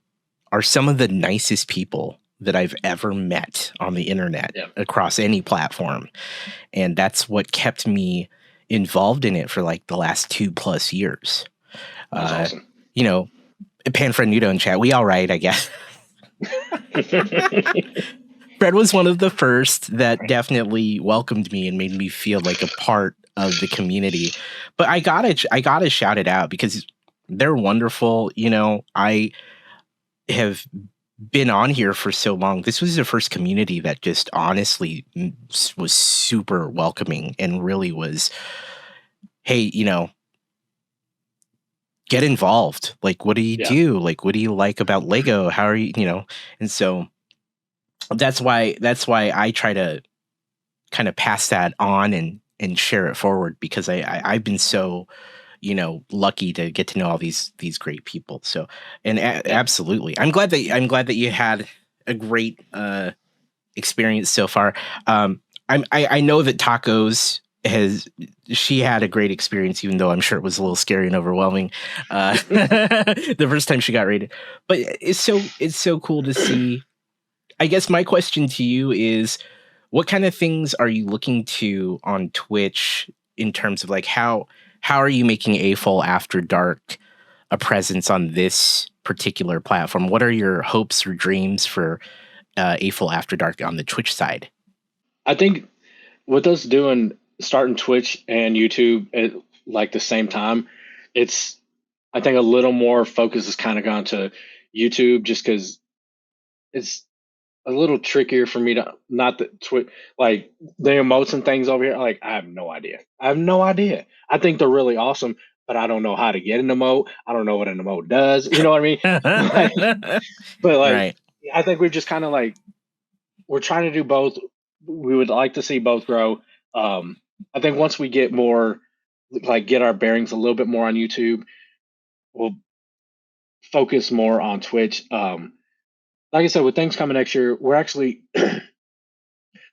are some of the nicest people that I've ever met on the internet across any platform. And that's what kept me involved in it for like the last 2+ years. That's awesome. Panfrenudo in chat, we all right, I guess. Fred was one of the first that definitely welcomed me and made me feel like a part of the community. But I gotta shout it out because they're wonderful. I have been on here for so long. This was the first community that just honestly was super welcoming and really was, hey, get involved. Like, what do you do? Like, what do you like about Lego? How are you, And so that's why I try to kind of pass that on and share it forward, because I've been so, lucky to get to know all these great people. So, and absolutely, I'm glad that you had a great experience so far. I know that Tacos she had a great experience, even though I'm sure it was a little scary and overwhelming the first time she got raided. But it's so cool to see. I guess my question to you is, what kind of things are you looking to on Twitch in terms of like how are you making AFOL After Dark a presence on this particular platform? What are your hopes or dreams for AFOL After Dark on the Twitch side? I think with us starting Twitch and YouTube at like the same time, I think a little more focus has kind of gone to YouTube, just because it's a little trickier for me to not the Twitch, like the emotes and things over here. Like, I have no idea. I think they're really awesome, but I don't know how to get an emote. I don't know what an emote does. You know what I mean? Right. I think we've just kind of like, we're trying to do both. We would like to see both grow. I think once we get more, like, get our bearings a little bit more on YouTube, we'll focus more on Twitch. Like I said, with things coming next year, we're actually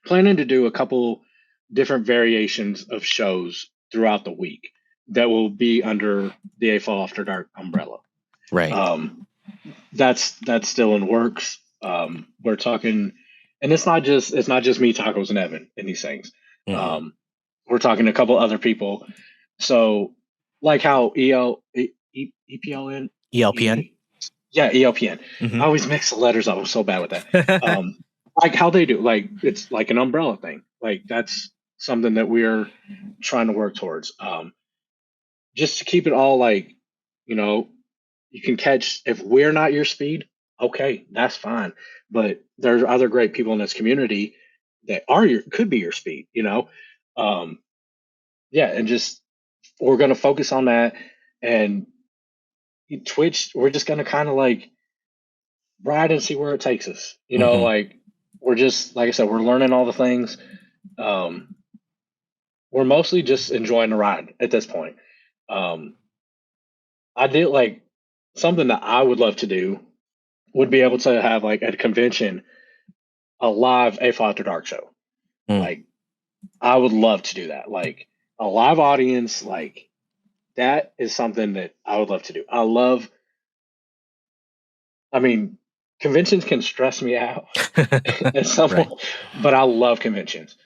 planning to do a couple different variations of shows throughout the week that will be under the AFOL After Dark umbrella. Right. That's still in works. We're talking, and it's not just me, Tacos, and Evan in these things. Mm-hmm. We're talking to a couple other people. So, like how EPLN? ELPN? Yeah, ELPN. Mm-hmm. I always mix the letters up. I'm so bad with that. like how they do. Like it's like an umbrella thing. Like that's something that we're trying to work towards. Just to keep it all like, you know, you can catch if we're not your speed, okay, that's fine. But there's other great people in this community that are your could be your speed, you know. Um, yeah, and just we're gonna focus on that and Twitch, we're just gonna kind of like ride and see where it takes us. You know, Hmm. like we're just like I said, we're learning all the things. Um, we're mostly just enjoying the ride at this point. Um, I did like something that I would love to do would be able to have like at a convention a live AFOL After Dark show. Mm. Like I would love to do that. Like a live audience, like that is something that I would love to do. I mean, conventions can stress me out at some Right. point, but I love conventions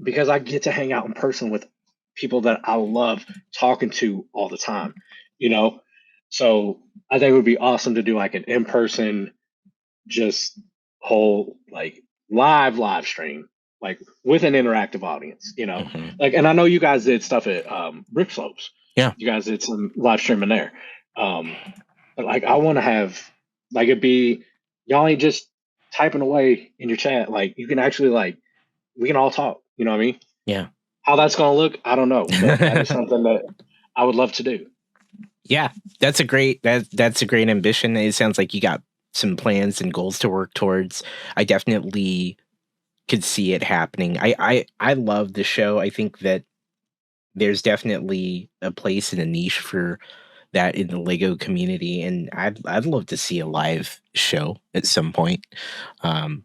because I get to hang out in person with people that I love talking to all the time, you know? So I think it would be awesome to do like an in person, just whole like live stream, like with an interactive audience, you know? Hmm. Like, and I know you guys did stuff at Brick Slopes. Yeah. You guys did some live streaming there. Um, but like, I want to have like it be y'all ain't just typing away in your chat. Like, you can actually like we can all talk. You know what I mean? Yeah. How that's gonna look, I don't know, but that is something that I would love to do. Yeah, that's a great ambition. It sounds like you got some plans and goals to work towards. I definitely could see it happening. I love the show. I think that there's definitely a place and a niche for that in the Lego community, and I'd love to see a live show at some point. Um,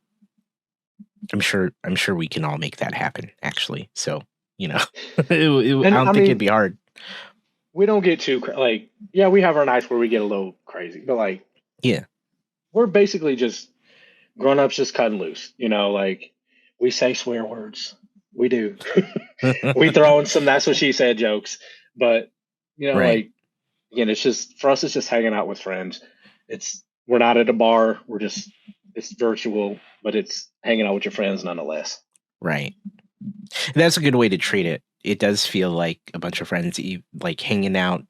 I'm sure we can all make that happen. Actually, so you know, I And don't I think it'd mean, be hard. we don't get too like yeah, we have our nights where we get a little crazy, but like Yeah. we're basically just grown ups just cutting loose. You know, like we say swear words. We do. We throw in some that's what she said jokes, but you know, Right. like again, it's just for us. It's just hanging out with friends. It's we're not at a bar. We're just it's virtual, but it's hanging out with your friends nonetheless. Right. That's a good way to treat it. It does feel like a bunch of friends like hanging out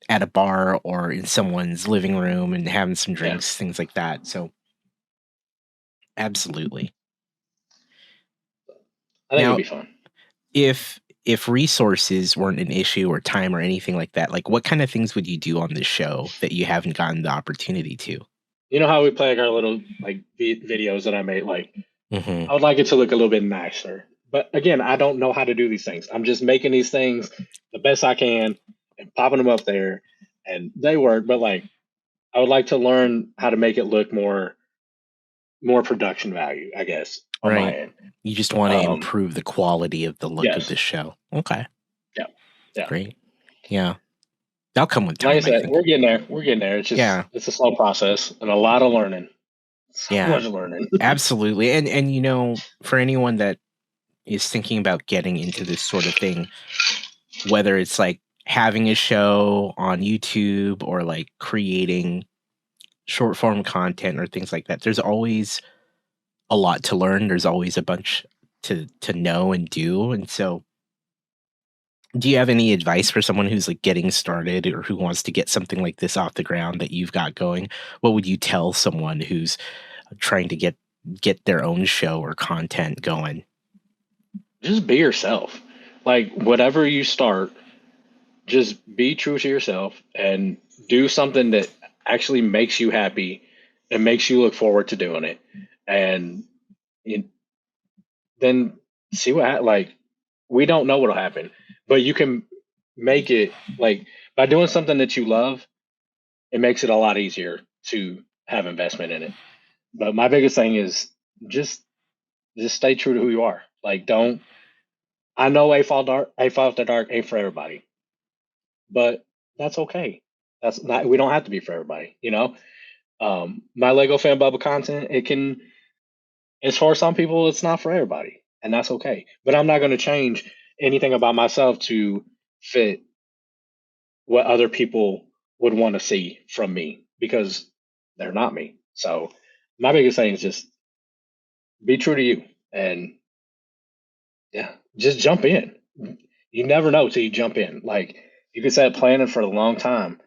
at a bar or in someone's living room and having some Yeah, drinks, things like that. So, absolutely. I think it'd Now, be fun. if resources weren't an issue or time or anything like that, like what kind of things would you do on this show that you haven't gotten the opportunity to? You know how we play like our little like videos that I made. Like Hmm. I would like it to look a little bit nicer, but again, I don't know how to do these things. I'm just making these things the best I can and popping them up there, and they work. But like I would like to learn how to make it look more production value, I guess, on my Right. end. You just want to Um, improve the quality of the look of yes, the show. Okay. yeah, yeah. Great. Yeah. That'll come with Like I time, I said, think. we're getting there. We're getting there. It's just Yeah. it's a slow process and a lot of learning. So Yeah. much learning. Absolutely. And for anyone that is thinking about getting into this sort of thing, whether it's like having a show on YouTube or like creating short form content or things like that, there's always a lot to learn. There's always a bunch to know and do. And so, do you have any advice for someone who's like getting started or who wants to get something like this off the ground that you've got going? What would you tell someone who's trying to get their own show or content going? Just be yourself. Like whatever you start, just be true to yourself and do something that actually makes you happy and makes you look forward to doing it. And you, then see like we don't know what'll happen, but you can make it like by doing something that you love, it makes it a lot easier to have investment in it. But my biggest thing is just just stay true to who you are. Like don't I know A Fall After Dark ain't for everybody, but that's okay. That's not we don't have to be for everybody, you know? My Lego fan Bubba content, it can it's for some people, it's not for everybody, and that's okay. But I'm not gonna change anything about myself to fit what other people would want to see from me because they're not me. So my biggest thing is just be true to you, and yeah, just jump in. You never know till you jump in. Like you could set planning for a long time,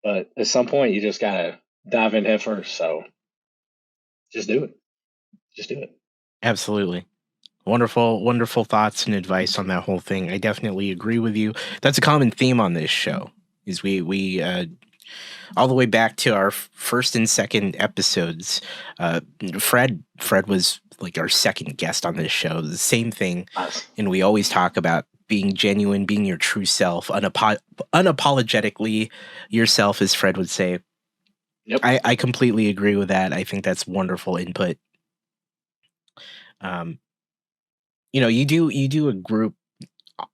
but at some point you just gotta dive in head first. So just do it. Just do it. Absolutely. Wonderful, wonderful thoughts and advice on that whole thing. I definitely agree with you. That's a common theme on this show. Is we all the way back to our first and second episodes. Uh, Fred was like our second guest on this show. The same thing, Nice. and we always talk about being genuine, being your true self, unapologetically yourself, as Fred would say. Yep. I completely agree with that. I think that's wonderful input. Um, you do a group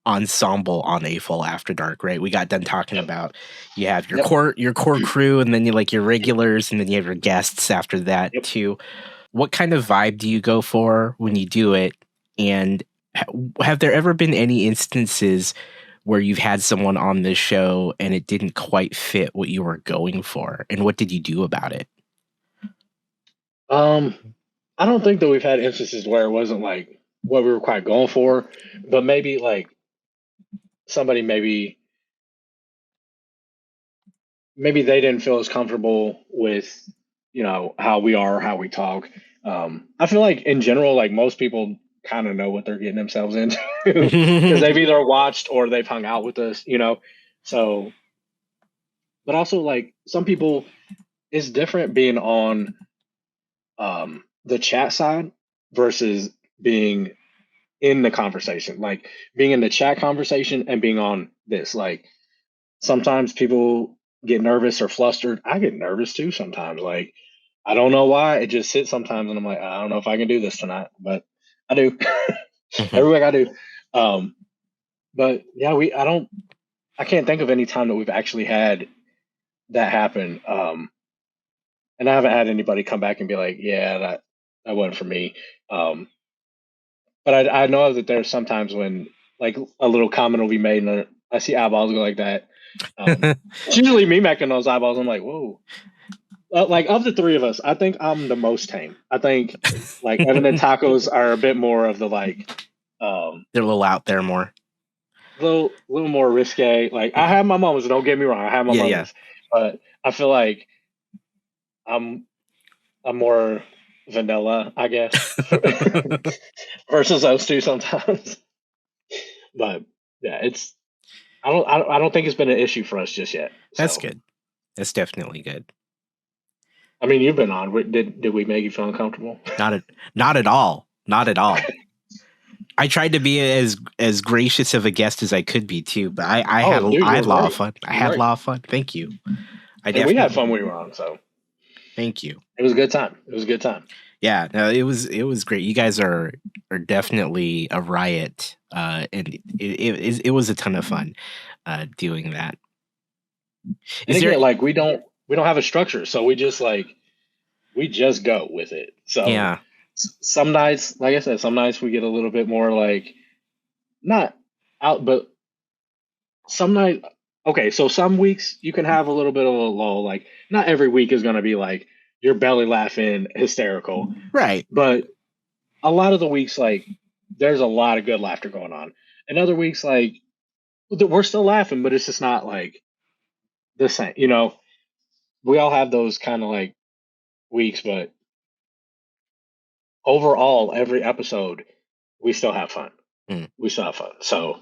ensemble on AFOL After Dark, right? We got done talking Yep. about you have Yep. your core crew, and then you like your regulars, and then you have your guests after that Yep. too. What kind of vibe do you go for when you do it? And have there ever been any instances where you've had someone on this show and it didn't quite fit what you were going for? And what did you do about it? Um, I don't think that we've had instances where it wasn't like what we were quite going for, but maybe like somebody maybe they didn't feel as comfortable with how we are, how we talk. I feel like in general, like most people kind of know what they're getting themselves into because they've either watched or they've hung out with us. So, but also like some people, it's different being on the chat side versus being in the conversation, like being in the chat conversation and being on this. Like sometimes people get nervous or flustered. I get nervous too sometimes. Like I don't know why. It just hits sometimes, and I'm like, I don't know if I can do this tonight, but I do. Mhm. Every week I do. Um, but yeah, I can't think of any time that we've actually had that happen. And I haven't had anybody come back and be like, yeah, that wasn't for me. Um, but I know that there's sometimes when like a little comment will be made, and I see eyeballs go like that. It's usually me making those eyeballs. I'm like, whoa. Like of the three of us, I think I'm the most tame. I think like Evan and Tacos are a bit more of the like They're a little out there more. little more risque. Like I have my moments. Don't get me wrong. I have my Yeah, yeah. moments, but I feel like I'm I'm more vanilla, I guess, versus those two sometimes. But yeah, I don't think it's been an issue for us just yet. That's So good. That's definitely good. I mean, you've been on. Did we make you feel uncomfortable? Not at not at all. Not at all. I tried to be as gracious of a guest as I could be too, but Oh, dude, I you had were a lot of great. fun. I You were had a great. lot of fun. Thank you. I And we had definitely fun when we were on. So thank you. it was a good time. It was a good time. Yeah, no, it was great. You guys are definitely a riot, and it was a ton of fun, doing that. And Is there? again, like we don't have a structure, so we just go with it. So Yeah, some nights, like I said, some nights we get a little bit more like not out, but some night. Okay, so some weeks you can have a little bit of a lull. Like not every week is going to be like your belly laughing hysterical, right. but a lot of the weeks like there's a lot of good laughter going on. And other weeks like we're still laughing, but it's just not like the same. We all have those kind of like weeks, but overall, every episode we still have fun. Mm, We still have fun. So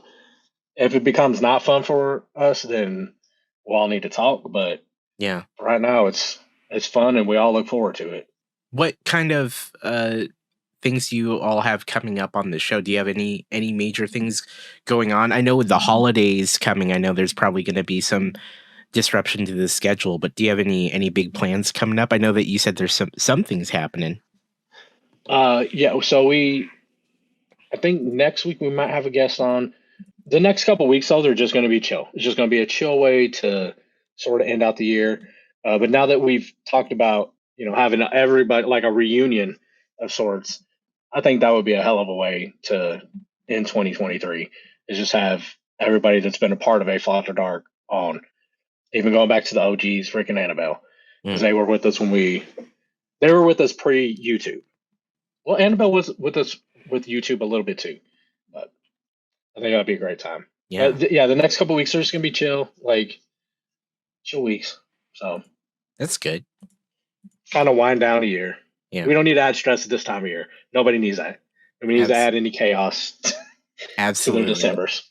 if it becomes not fun for us, then we'll all need to talk. But yeah. right now, it's fun, and we all look forward to it. What kind of things do you all have coming up on the show? Do you have any major things going on? I know with the holidays coming, I know there's probably going to be some disruption to the schedule, but do you have any big plans coming up? I know that you said there's some things happening. Yeah. So I think next week we might have a guest on. The next couple weeks, though, they're just going to be chill. It's just going to be a chill way to sort of end out the year. But now that we've talked about, having everybody like a reunion of sorts, I think that would be a hell of a way to end 2023. Is just have everybody that's been a part of AFOL After Dark on, even going back to the OGs, freaking Annabelle, because Mm, they were with us they were with us pre YouTube. Well, Annabelle was with us with YouTube a little bit too, but I think that'd be a great time. Yeah, Yeah, the next couple weeks are just gonna be chill, like chill weeks. So that's good. kind of wind down a year. Yeah, We don't need to add stress at this time of year. Nobody needs that. Nobody needs to abs- add any chaos to their absolutely. Decembers.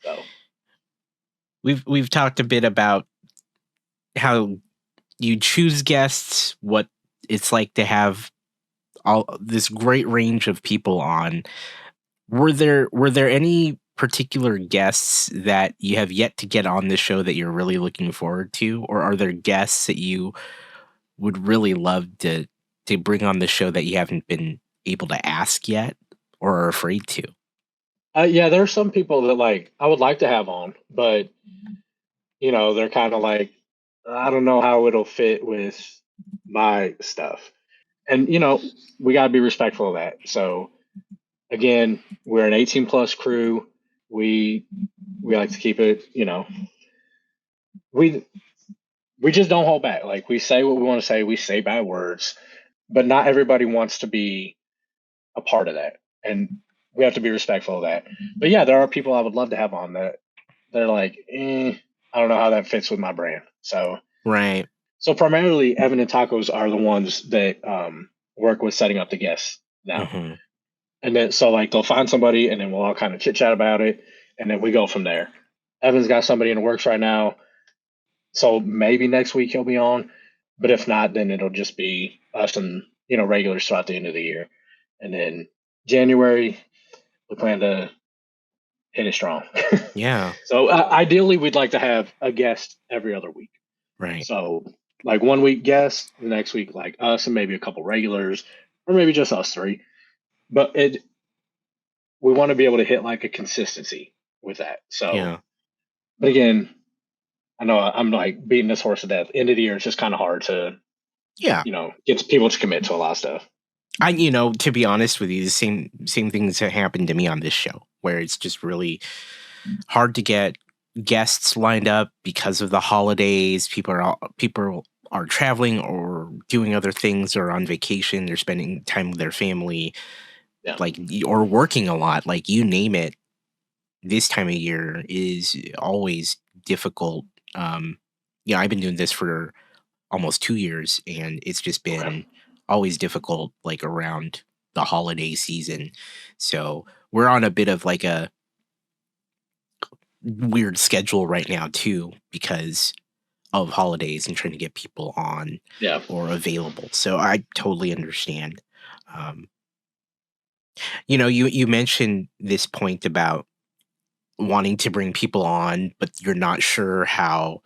So We've talked a bit about how you choose guests, what it's like to have all this great range of people on. Were there any particular guests that you have yet to get on this show that you're really looking forward to, or are there guests that you would really love to bring on the show that you haven't been able to ask yet or are afraid to? yeah, there are some people that like I would like to have on, but they're kind of like I don't know how it'll fit with my stuff, and we got to be respectful of that. So again, we're an 18 plus crew. We we like to keep it. We we just don't hold back. Like we say what we want to say. We say bad words, but not everybody wants to be a part of that, and we have to be respectful of that. But yeah, there are people I would love to have on that they're like, I don't know how that fits with my brand. Right. So primarily, Evan and Tacos are the ones that work with setting up the guests now, Hmm. and then so like they'll find somebody, and then we'll all kind of chit chat about it, and then we go from there. Evan's got somebody in the works right now, so maybe next week he'll be on, but if not, then it'll just be us and regulars throughout the end of the year, and then January we plan to hit it strong. Yeah. So ideally, we'd like to have a guest every other week. Right. So like one week guest, the next week like us and maybe a couple regulars, or maybe just us three. But we want to be able to hit like a consistency with that. So, Yeah. but again, I know I'm like beating this horse to death. End of the year, it's just kind of hard to Yeah. get people to commit to a lot of stuff. To be honest with you, the same things that happened to me on this show, where it's just really hard to get guests lined up because of the holidays. People are traveling or doing other things or on vacation. They're spending time with their family, Yeah, or working a lot. Like you name it, this time of year is always difficult. Um, I've been doing this for almost 2 years, and it's just okay, been always difficult, like around the holiday season. So we're on a bit of like a weird schedule right now too, because of holidays and trying to get people on yeah, or available. So I totally understand. Um, you mentioned this point about wanting to bring people on, but you're not sure how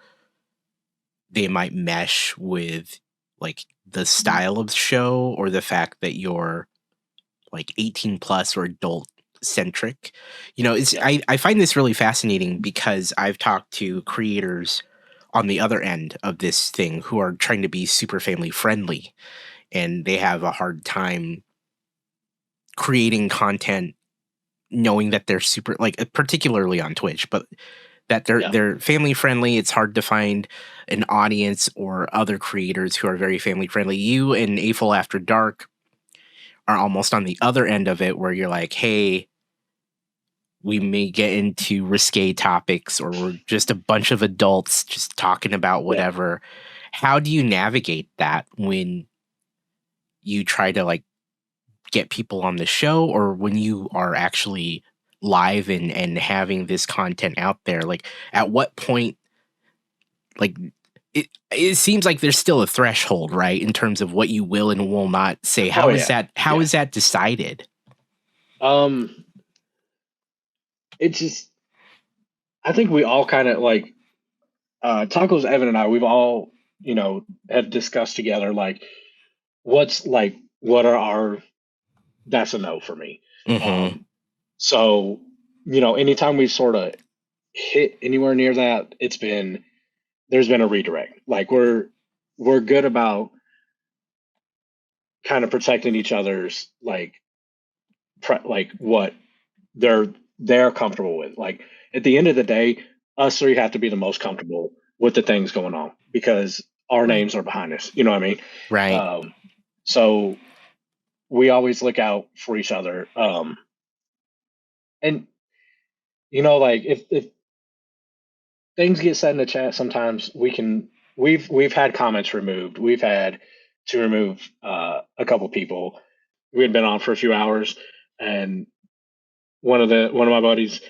they might mesh with like the style of the show or the fact that you're like 18 plus or adult centric. It's yeah, I find this really fascinating because I've talked to creators on the other end of this thing who are trying to be super family friendly, and they have a hard time creating content knowing that they're super, like, particularly on Twitch, but that they're yeah, they're family friendly. It's hard to find an audience or other creators who are very family friendly. You and AFOL After Dark are almost on the other end of it, where you're like, hey, we may get into risque topics, or we're just a bunch of adults just talking about yeah. whatever. How do you navigate that when you try to like get people on the show, or when you are actually live and having this content out there? Like, at what point, like, it seems like there's still a threshold, right, in terms of what you will and will not say. Oh How is yeah, that how yeah. is that decided? Um, it's just I think we all kind of like Tacos, Evan and I. We've all have discussed together like what are our that's a no for me. Hmm. Um, so anytime we've sort of hit anywhere near that, there's been a redirect. Like we're good about kind of protecting each other's like what they're they're comfortable with. Like at the end of the day, us three have to be the most comfortable with the things going on because our Right. names are behind us. You know what I mean? Right. Um, so. we always look out for each other. And like if things get said in the chat, sometimes we've had comments removed. We've had to remove a couple people. We had been on for a few hours, and one of my buddies,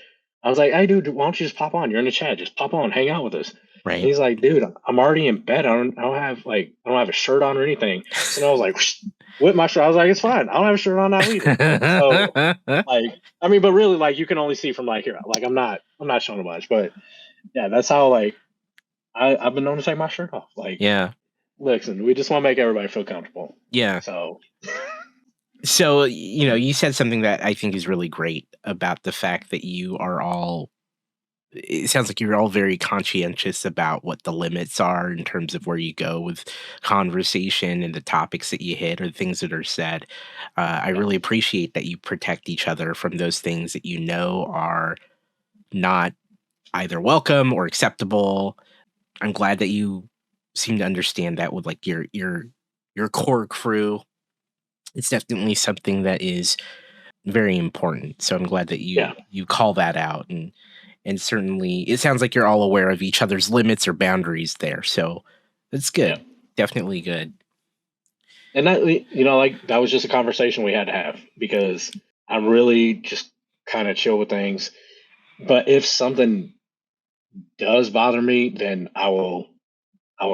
I was like, "Hey, dude, why don't you just pop on? You're in the chat. Just pop on, hang out with us." And Right. he's like, "Dude, I'm already in bed. I don't have a shirt on or anything." So I was like, "Whip my shirt." I was like, "It's fine. I don't have a shirt on now either." So like, I mean, but really, like, you can only see from like here. Like, I'm not showing much, but yeah, that's how like I've been known to take my shirt off. Like, Yeah. listen, we just want to make everybody feel comfortable. Yeah. So So, you said something that I think is really great about the fact that you are all, it sounds like you're all very conscientious about what the limits are in terms of where you go with conversation and the topics that you hit or the things that are said. I yeah, really appreciate that you protect each other from those things that are not either welcome or acceptable. I'm glad that you seem to understand that with like your core crew. It's definitely something that is very important. So I'm glad that yeah, you call that out, and certainly it sounds like you're all aware of each other's limits or boundaries there. So that's yeah. good. Definitely good. And that like that was just a conversation we had to have because I'm really just kind of chill with things. But if something does bother me, then I will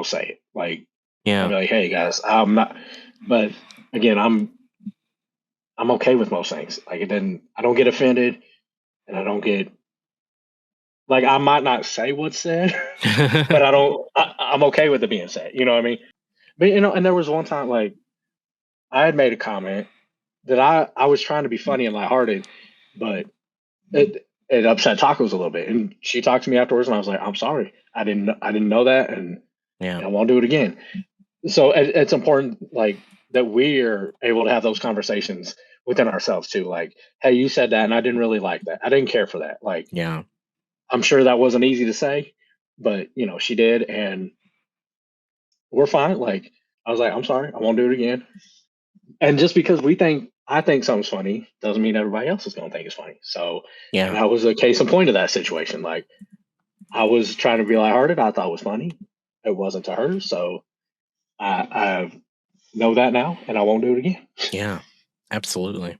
say it. Like I'll Yeah. be like, "Hey guys, I'm not." But again, I'm okay with most things. Like it didn't. I don't get offended, and I don't get like I might not say what's said, but I don't. I'm okay with it being said. You know what I mean? But and there was one time like I had made a comment that I was trying to be funny and lighthearted, but it upset Tacos a little bit, and she talked to me afterwards, and I was like, "I'm sorry, I didn't know that, Yeah. and I won't do it again." So it's important, like that we are able to have those conversations within ourselves too. Like, hey, you said that, and I didn't really like that. I didn't care for that. Like, Yeah. I'm sure that wasn't easy to say, but she did, and we're fine. Like, I was like, I'm sorry, I won't do it again. And just because I think something's funny doesn't mean everybody else is going to think it's funny. So, and Yeah. that was a case in point of that situation. Like, I was trying to be lighthearted. I thought it was funny. It wasn't to her. So I know that now, and I won't do it again. Yeah. Absolutely.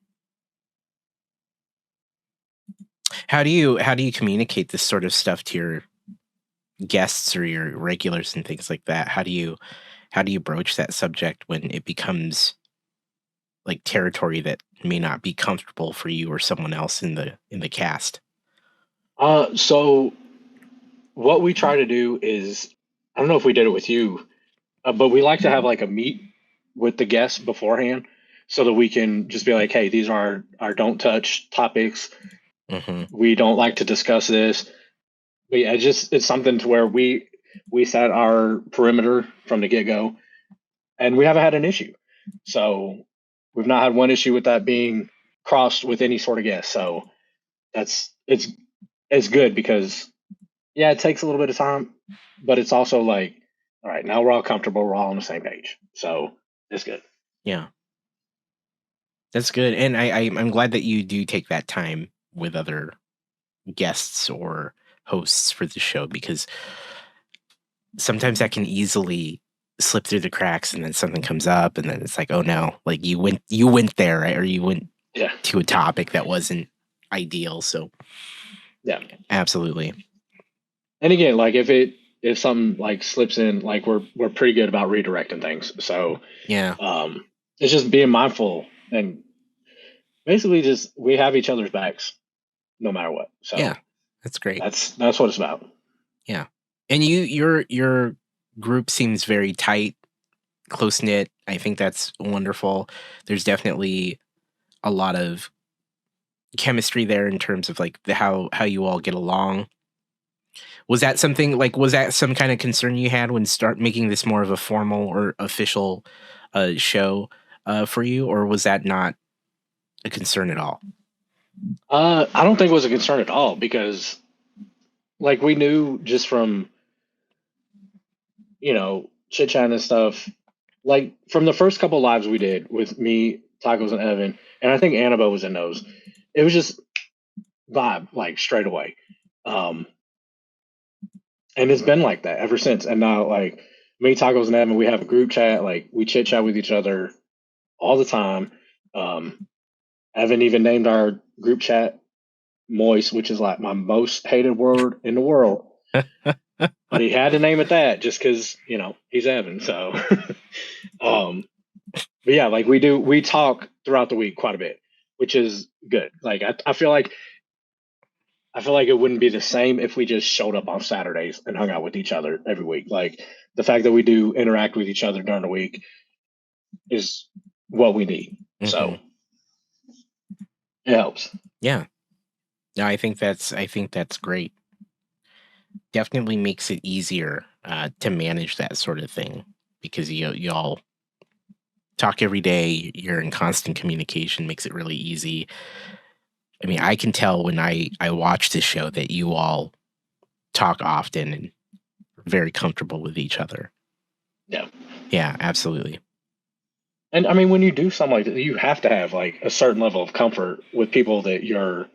How do you communicate this sort of stuff to your guests or your regulars and things like that? How do you broach that subject when it becomes like territory that may not be comfortable for you or someone else in the cast? So what we try to do is, I don't know if we did it with you, but we like to have like a meet with the guests beforehand so that we can just be like, hey, these are our don't touch topics. Hmm. We don't like to discuss this. But yeah, it's something to where we set our perimeter from the get go, and we haven't had an issue. So we've not had one issue with that being crossed with any sort of guest. So that's it's good because yeah, it takes a little bit of time, but it's also like, all right, now we're all comfortable, we're all on the same page. So it's good. Yeah, that's good, and I'm glad that you do take that time with other guests or hosts for the show because sometimes that can easily slip through the cracks, and then something comes up, and then it's like, oh no, like you went there, right? Or you went Yeah. to a topic that wasn't ideal. So Yeah. absolutely, And again, like if something like slips in, like we're pretty good about redirecting things. So yeah, um it's just being mindful and basically just we have each other's backs no matter what. yeah, So that's great. that's what it's about. Yeah, and your group seems very tight, close knit. I think that's wonderful. There's definitely a lot of chemistry there in terms of like how you all get along. Was that something like was that some kind of concern you had when start making this more of a formal or official show for you, or was that not a concern at all? I don't think it was a concern at all because like we knew just from chit chat and stuff, like from the first couple lives we did with me Tacos and Evan, and I think Annabelle was in those. It was just vibe like straight away. Um, and it's been like that ever since. And now like me, Tacos and Evan, we have a group chat. Like we chit chat with each other all the time. Um, Evan even named our group chat Moist, which is like my most hated word in the world. But he had to name it that just because he's Evan. So, um, but yeah, like we talk throughout the week quite a bit, which is good. Like I feel like it wouldn't be the same if we just showed up on Saturdays and hung out with each other every week. Like the fact that we do interact with each other during the week is what we need. Hmm. So it helps. Yeah. No, I think that's great. Definitely makes it easier to manage that sort of thing because y'all talk every day. You're in constant communication, makes it really easy. I mean, I can tell when I watch this show that you all talk often and are very comfortable with each other. Yeah. Yeah, absolutely. And I mean, when you do something like that, you have to have like a certain level of comfort with people that you're,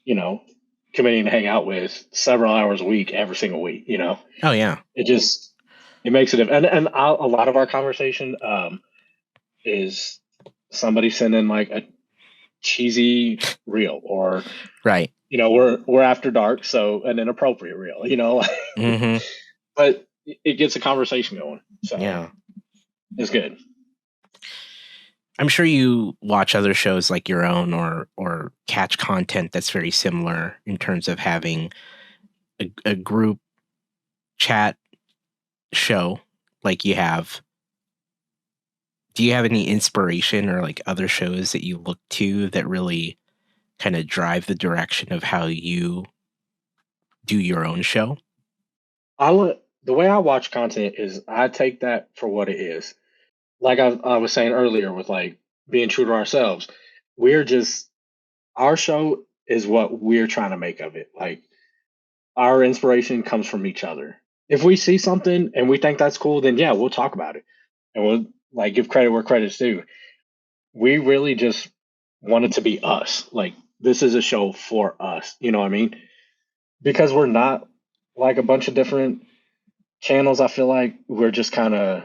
you know, committing to hang out with several hours a week, every single week. Oh yeah. It just it makes it, and a lot of our conversation is somebody sending like a cheesy reel, or Right. we're after dark, so an inappropriate reel, Hmm. but it gets a conversation going, so Yeah. it's good. I'm sure you watch other shows like your own or catch content that's very similar in terms of having a group chat show like you have. Do you have any inspiration or like other shows that you look to that really kind of drive the direction of how you do your own show? The way I watch content is I take that for what it is. Like I was saying earlier, with like being true to ourselves, we're just our show is what we're trying to make of it. Like our inspiration comes from each other. If we see something and we think that's cool, then yeah, we'll talk about it and we'll like give credit where credit's due. We really just want it to be us. Like this is a show for us. You know what I mean? Because we're not like a bunch of different channels. I feel like we're just kind of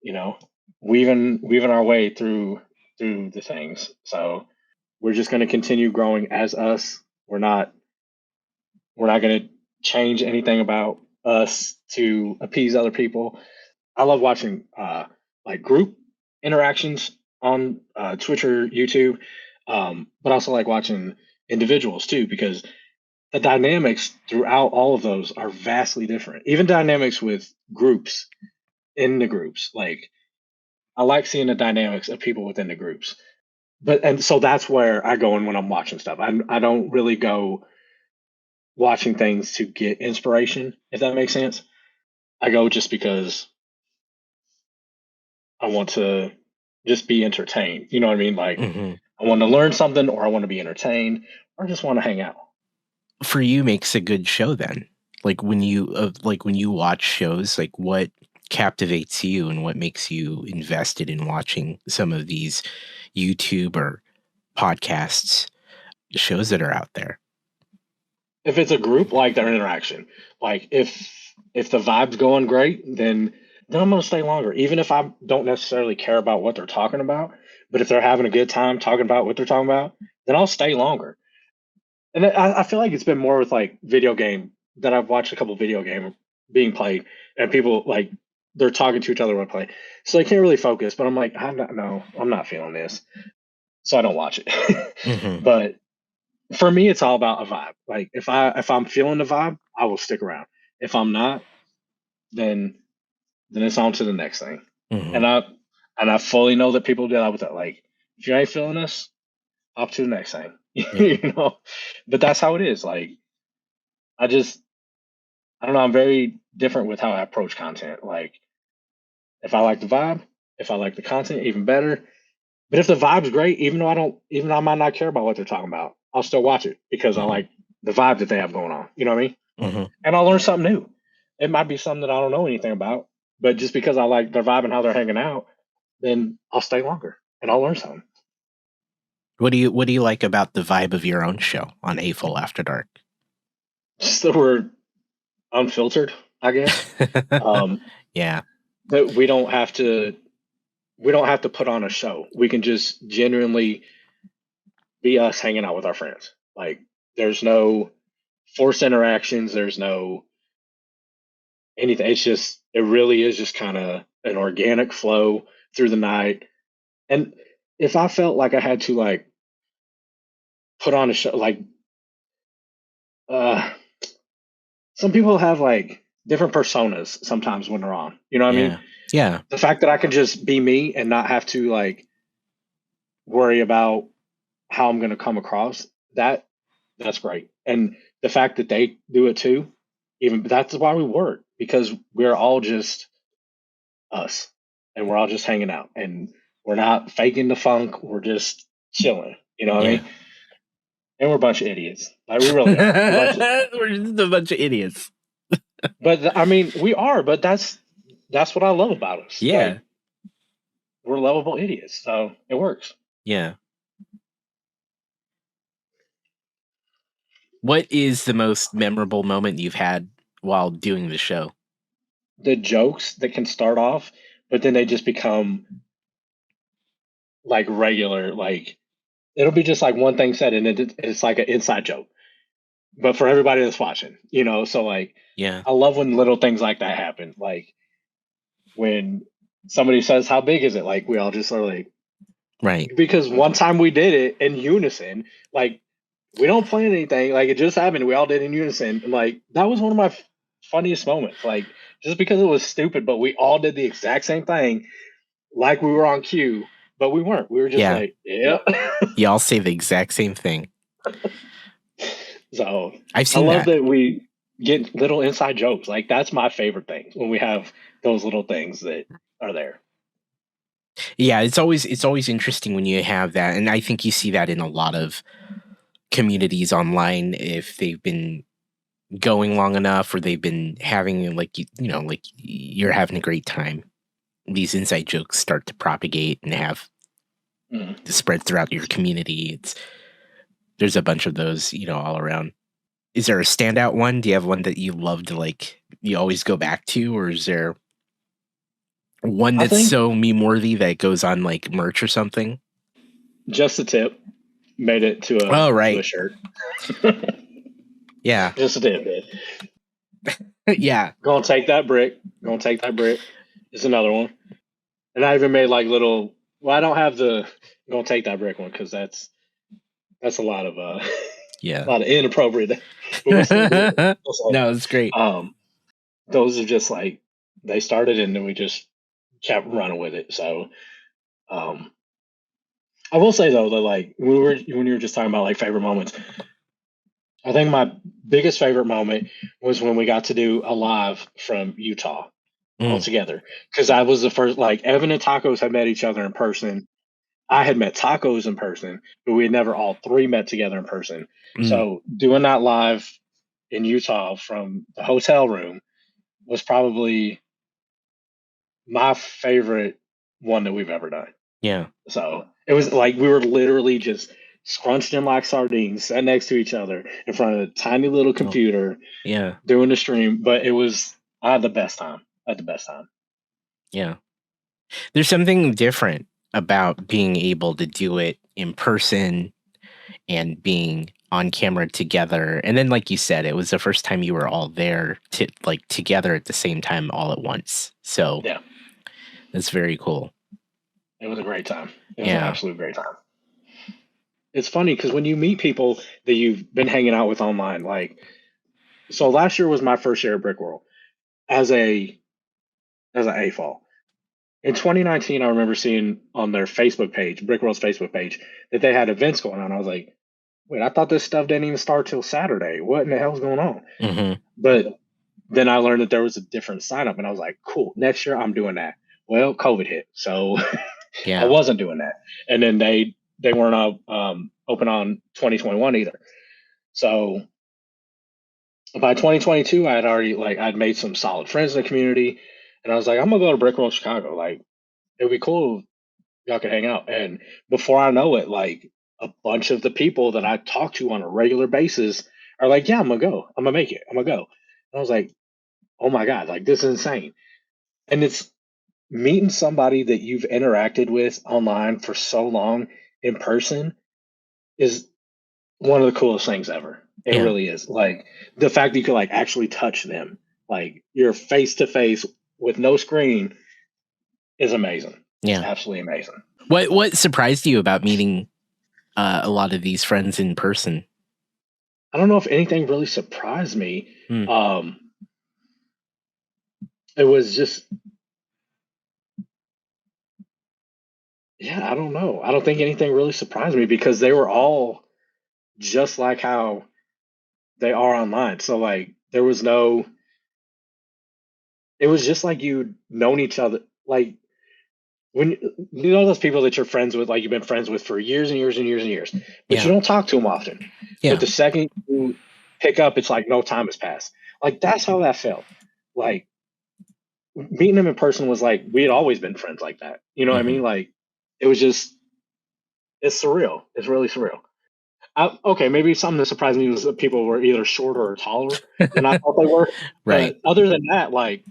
you know weaving our way through the things. So we're just going to continue growing as us. We're not going to change anything about us to appease other people. I love watching like group interactions on Twitch or YouTube, but also like watching individuals too, because the dynamics throughout all of those are vastly different. Even dynamics with groups in the groups, like I like seeing the dynamics of people within the groups. But and so that's where I go in when I'm watching stuff. I don't really go watching things to get inspiration, if that makes sense. I go just because I want to just be entertained. You know what I mean? Like Hmm. I want to learn something, or I want to be entertained, or I just want to hang out. For you makes a good show then. Like when you watch shows, like what captivates you and what makes you invested in watching some of these YouTube or podcasts shows that are out there? If it's a group, like their interaction, like if the vibe's going great, then I'm gonna stay longer, even if I don't necessarily care about what they're talking about. But if they're having a good time talking about what they're talking about, then I'll stay longer. And I feel like it's been more with like video game that I've watched a couple video game being played, and people like they're talking to each other when play, so I can't really focus. But I'm like, I'm not feeling this, so I don't watch it. Hmm. But for me, it's all about a vibe. Like if I'm feeling the vibe, I will stick around. If I'm not, then it's on to the next thing. Hmm. And I fully know that people do that with that. Like if you ain't feeling us, up to the next thing. Yeah. you know. But that's how it is. Like I just I don't know. I'm very different with how I approach content. Like if I like the vibe, if I like the content, even better. But if the vibe's great, even though I might not care about what they're talking about, I'll still watch it because I Hmm. like the vibe that they have going on. You know what I mean? Hmm. And I'll learn something new. It might be something that I don't know anything about, but just because I like their vibe and how they're hanging out, then I'll stay longer. and I'll learn something. What do you like about the vibe of your own show on AFOL After Dark? Just that we're unfiltered, I guess. Um, Yeah. that we don't have to put on a show. We can just genuinely be us hanging out with our friends. Like there's no forced interactions. There's no anything. It's just it really is just kind of an organic flow through the night. And if I felt like I had to like put on a show, like uh, some people have like different personas sometimes when they're on. You know what I mean? Yeah. Yeah. The fact that I can just be me and not have to like worry about how I'm going to come across that that's great. And the fact that they do it too, even that's why we work because we're all just us and we're all just hanging out and we're not faking the funk. We're just chilling. You know what I Yeah. mean? And we're a bunch of idiots. Like we really are. A bunch of, We're just a bunch of idiots. but I mean, we are. But that's what I love about us. Yeah. Like we're lovable idiots, so it works. Yeah. What is the most memorable moment you've had while doing the show? The jokes that can start off, but then they just become like regular. Like it'll be just like one thing said, and it's like an inside joke, but for everybody that's watching, you know. So like, Yeah. I love when little things like that happen. Like when somebody says, "How big is it?" Like we all just are like, Right. because one time we did it in unison. Like we don't plan anything. Like it just happened. We all did in unison. And like that was one of my funniest moments. Like just because it was stupid, but we all did the exact same thing, like we were on cue, but we weren't. We were just Yeah. like, yeah. Y'all say the exact same thing. So I've I seen love that. that we get little inside jokes. Like that's my favorite thing when we have those little things that are there. Yeah, it's always interesting when you have that, and I think you see that in a lot of communities online if they've been going long enough or they've been having like you know like you're having a great time. These inside jokes start to propagate and have Mm. to spread throughout your community. It's there's a bunch of those, you know, all around. Is there a standout one? Do you have one that you love to like you always go back to, or is there one I that's think so meme worthy that goes on like merch or something? just a tip made it Oh to a right. shirt. Yeah. Just a tip, man. Yeah. Gonna take that brick. Gonna take that brick. It's another one. And I even made like little. Well, I don't have the gonna take that brick one because that's a lot of a Yeah. lot of inappropriate. But we'll still do it. We'll say, No, it's great. those are just like they started and then we just kept running with it. So um, I will say though that like when you were just talking about like favorite moments, I think my biggest favorite moment was when we got to do a live from Utah all Mm, together because I was the first. Like Evan and Tacos had met each other in person. I had met Tacos in person, but we had never all three met together in person. mm, So doing that live in Utah from the hotel room was probably my favorite one that we've ever done. yeah. So it was like we were literally just scrunched in like sardines, sat next to each other in front of a tiny little Oh, computer yeah. doing the stream. But it was I had the best time. I had the best time. Yeah. There's something different about being able to do it in person and being on camera together. And then, like you said, it was the first time you were all there to like together at the same time all at once. So Yeah, that's very cool. it was a great time. It was an Yeah. absolute great time. It's funny because when you meet people that you've been hanging out with online, like so last year was my first year at Brick World as a as an AFOL. In 2019, I remember seeing on their Facebook page, Brick World's Facebook page, that they had events going on. I was like, wait, I thought this stuff didn't even start till Saturday. What in the hell's going on? Hmm. But then I learned that there was a different sign up, and I was like, cool, next year I'm doing that. Well, COVID hit, so I Yeah. wasn't doing that. And then they weren't open on 2021 either. So by 2022, I had already like I'd made some solid friends in the community, and I was like, I'm gonna go to Brick World Chicago. Like it'd be cool y'all can hang out. And before I know it, like a bunch of the people that I talk to on a regular basis are like, yeah, I'm gonna go. I'm gonna make it. I'm gonna go. And I was like, oh my God, like this is insane. And it's meeting somebody that you've interacted with online for so long in person is one of the coolest things ever. It Yeah. really is. Like the fact that you can like actually touch them, like you're face to face with no screen is amazing. It's Yeah. absolutely amazing. What surprised you about meeting a lot of these friends in person? I don't know if anything really surprised me. Hmm. Um, it was just, yeah, I don't know. I don't think anything really surprised me because they were all just like how they are online. So like there was no, it was just like you'd known each other. Like when you know those people that you're friends with, like you've been friends with for years and years and years and years, but you Yeah. don't talk to them often. But Yeah. the second you pick up, it's like no time has passed. Like that's how that felt. Like meeting them in person was like we had always been friends like that. You know what I Hmm. mean? Like it was just it's surreal. It's really surreal. Okay, maybe something that surprised me was that people were either shorter or taller than I thought they were. Right. But other than that, like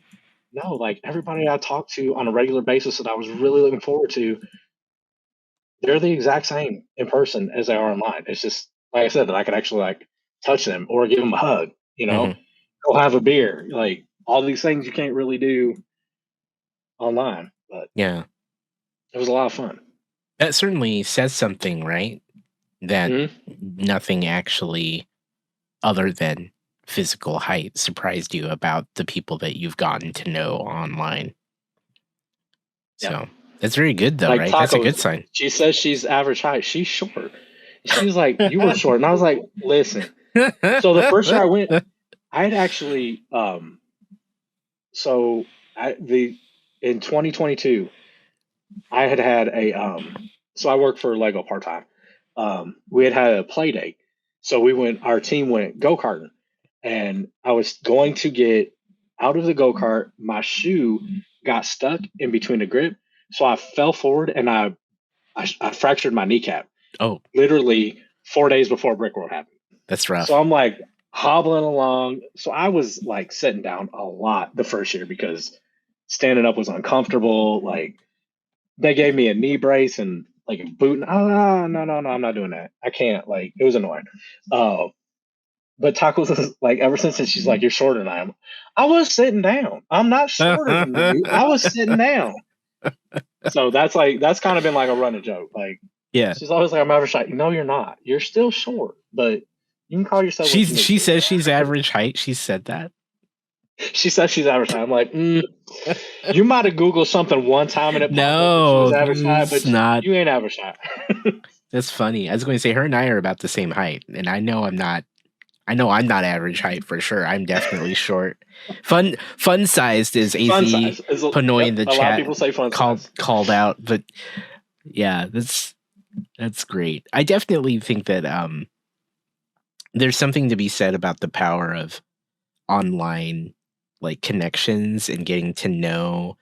no, like everybody I talked to on a regular basis that I was really looking forward to, they're the exact same in person as they are online. It's just like I said that I could actually like touch them or give them a hug. You know, Hmm. go have a beer. Like all these things you can't really do online, but Yeah. it was a lot of fun. That certainly says something, right? That Hmm. nothing actually, other than physical height, surprised you about the people that you've gotten to know online. Yeah, So that's very good, though, like right? That's a good tacos. sign. She says she's average height. She's short. She's like, you were short, and I was like, listen. So the first year I went, I had actually so I the in 2022 I had had a so I work for Lego part time. We had a play date, so we went. Our team went go karting, and I was going to get out of the go kart. My shoe got stuck in between the grip, so I fell forward and I fractured my kneecap. Oh, Literally 4 days before Brick World happened. that's So rough. I'm like hobbling along. So I was like sitting down a lot the first year because standing up was uncomfortable. Like they gave me a knee brace and like a boot. And, oh no, no, no, I'm not doing that. I can't. Like it was annoying. Uh, but Tacos is like ever since then, she's like, you're shorter than I am. I was sitting down. I'm not shorter than you. I was sitting down. So that's kind of been like a running joke. Like Yeah. she's always like, I'm average height. No, you're not. You're still short, but you can call yourself what you need to She be. says she's average height. She said that. She says she's average height. I'm like, you might have Googled something one time and it popped up that she was No, average height, it's but not. you ain't average height. That's funny. I was going to say her and I are about the same height, and I know I'm not. I know I'm not average height for sure. I'm definitely short. Fun sized is Fun AZ size. Panoy in Yep. the A lot of chat people say fun size. called out, but yeah, that's great. I definitely think that there's something to be said about the power of online like connections and getting to know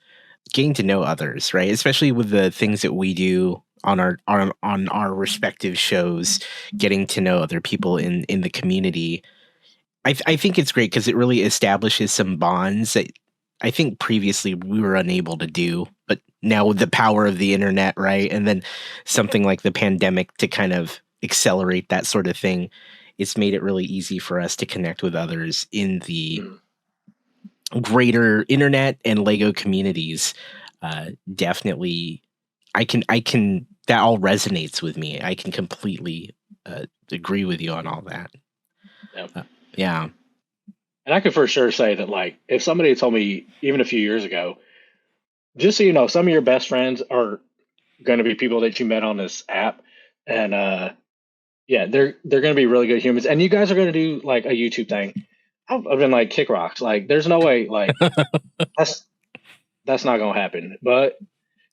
others, right? Especially with the things that we do on our respective shows, getting to know other people in the community. I think it's great because it really establishes some bonds that I think previously we were unable to do, but now with the power of the internet, right? And then something like the pandemic to kind of accelerate that sort of thing, it's made it really easy for us to connect with others in the Mhm. greater internet and Lego communities. Definitely, I can, that all resonates with me. I can completely agree with you on all that. Yep. Yeah. And I can for sure say that, like, if somebody had told me even a few years ago, just so you know, some of your best friends are going to be people that you met on this app, and yeah, they're going to be really good humans, and you guys are going to do like a YouTube thing. I've been like kick rocks. Like, there's no way. Like, that's that's not going to happen. But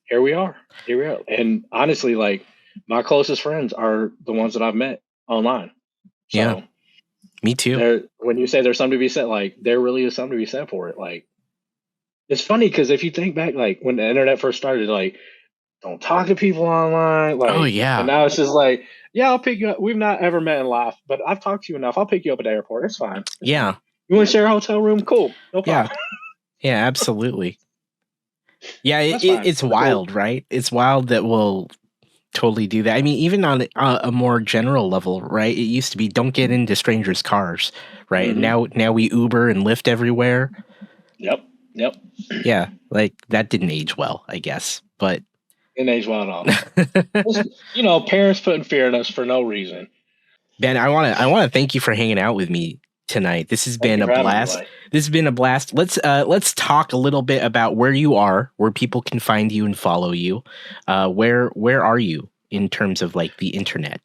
here we are. Here we are. And honestly, like, my closest friends are the ones that I've met online. Yeah. So Me too. there, when you say there's something to be said, like there really is something to be said for it. Like it's funny because if you think back, like when the internet first started, like don't talk to people online. Oh And yeah. now it's just like, yeah, I'll pick you up. We've not ever met in life, but I've talked to you enough. I'll pick you up at the airport. It's fine. It's fine. Yeah. You want to share a hotel room? Cool. No Yeah. problem. Yeah, absolutely. Yeah, That's fine. it's We're cool. wild, right? It's wild that we'll totally do that. I mean, even on a more general level, right? It used to be don't get into strangers' cars, right? And Hmm. now we Uber and Lyft everywhere. Yep. Yep. Yeah, like that didn't age well, I guess. But In age well enough. Parents putting fear in us for no reason. Ben, I want to thank you for hanging out with me tonight. This has Thank been you a for having me, blast. Lay. This has been a blast. Let's talk a little bit about where you are, where people can find you and follow you. Where are you in terms of like the internet?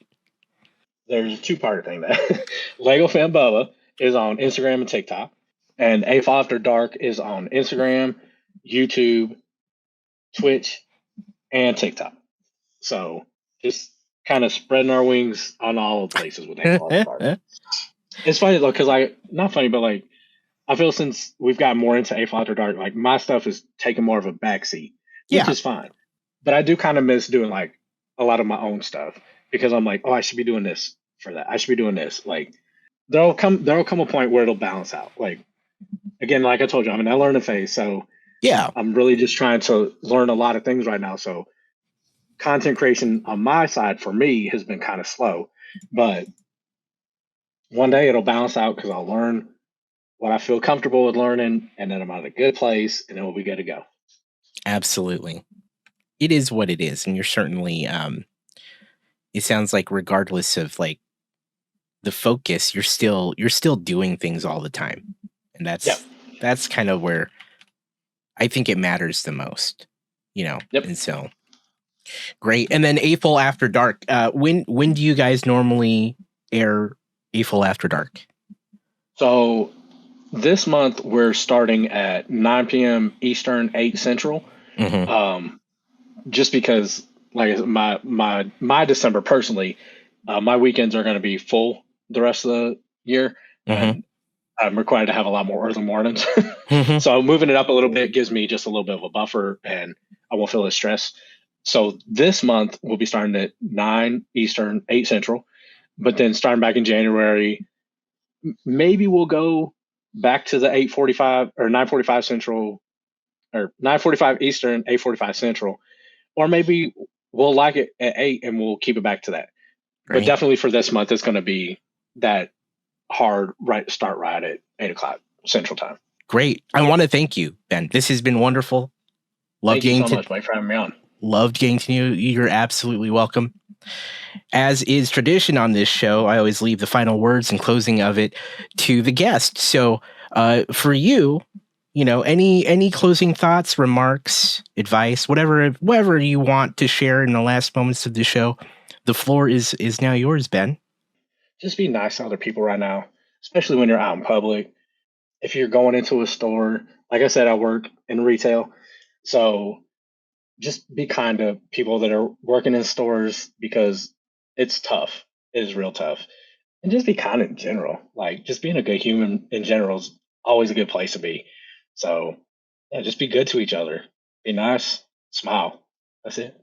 There's a two-part thing that Lego Fan Bubba is on Instagram and TikTok, and AFOL After Dark is on Instagram, YouTube, Twitch, and TikTok. So just kind of spreading our wings on all the places with AFOL After Dark. It's funny though, because not funny, but like I feel since we've got more into AFOL After Dark, like my stuff is taking more of a backseat, which Yeah, is fine. But I do kind of miss doing like a lot of my own stuff because I'm like, oh, I should be doing this for that. I should be doing this. Like there'll come a point where it'll balance out. Like again, like I told you, I'm in that learning phase, so yeah, I'm really just trying to learn a lot of things right now. So content creation on my side for me has been kind of slow, but one day it'll balance out because I'll learn what I feel comfortable with learning, and then I'm at a good place, and then we'll be good to go. absolutely. It is what it is, and you're certainly. It sounds like regardless of like the focus, you're still doing things all the time, and Yep. that's kind of where I think it matters the most, Yep. And so great. And then AFOL After Dark. When do you guys normally air AFOL After Dark? So this month we're starting at 9 p.m. Eastern, 8 Central. Hmm. Um, just because, like my December personally, my weekends are going to be full the rest of the year, Hmm. and I'm required to have a lot more early mornings. Hmm. So moving it up a little bit gives me just a little bit of a buffer, and I won't feel as stressed. So this month we'll be starting at 9 Eastern, 8 Central, but then starting back in January, maybe we'll go back to the 8:45 or 9:45 Central or 9:45 Eastern, 8:45 Central, or maybe we'll like it at 8 and we'll keep it back to that. But Great. definitely for this month, it's going to be that hard start right at 8 o'clock Central Time. Great. I want to thank you, Ben. This has been wonderful. Loved Thank you getting so to much, Mike, for having me on. loved getting to you. You're absolutely welcome. As is tradition on this show, I always leave the final words and closing of it to the guest. So, for you, any closing thoughts, remarks, advice, whatever you want to share in the last moments of the show, the floor is now yours, Ben. Just be nice to other people right now, especially when you're out in public. If you're going into a store, like I said, I work in retail. So just be kind to people that are working in stores because it's tough. It is real tough. And just be kind in general. Like just being a good human in general is always a good place to be. So yeah, just be good to each other. Be nice. Smile. That's it.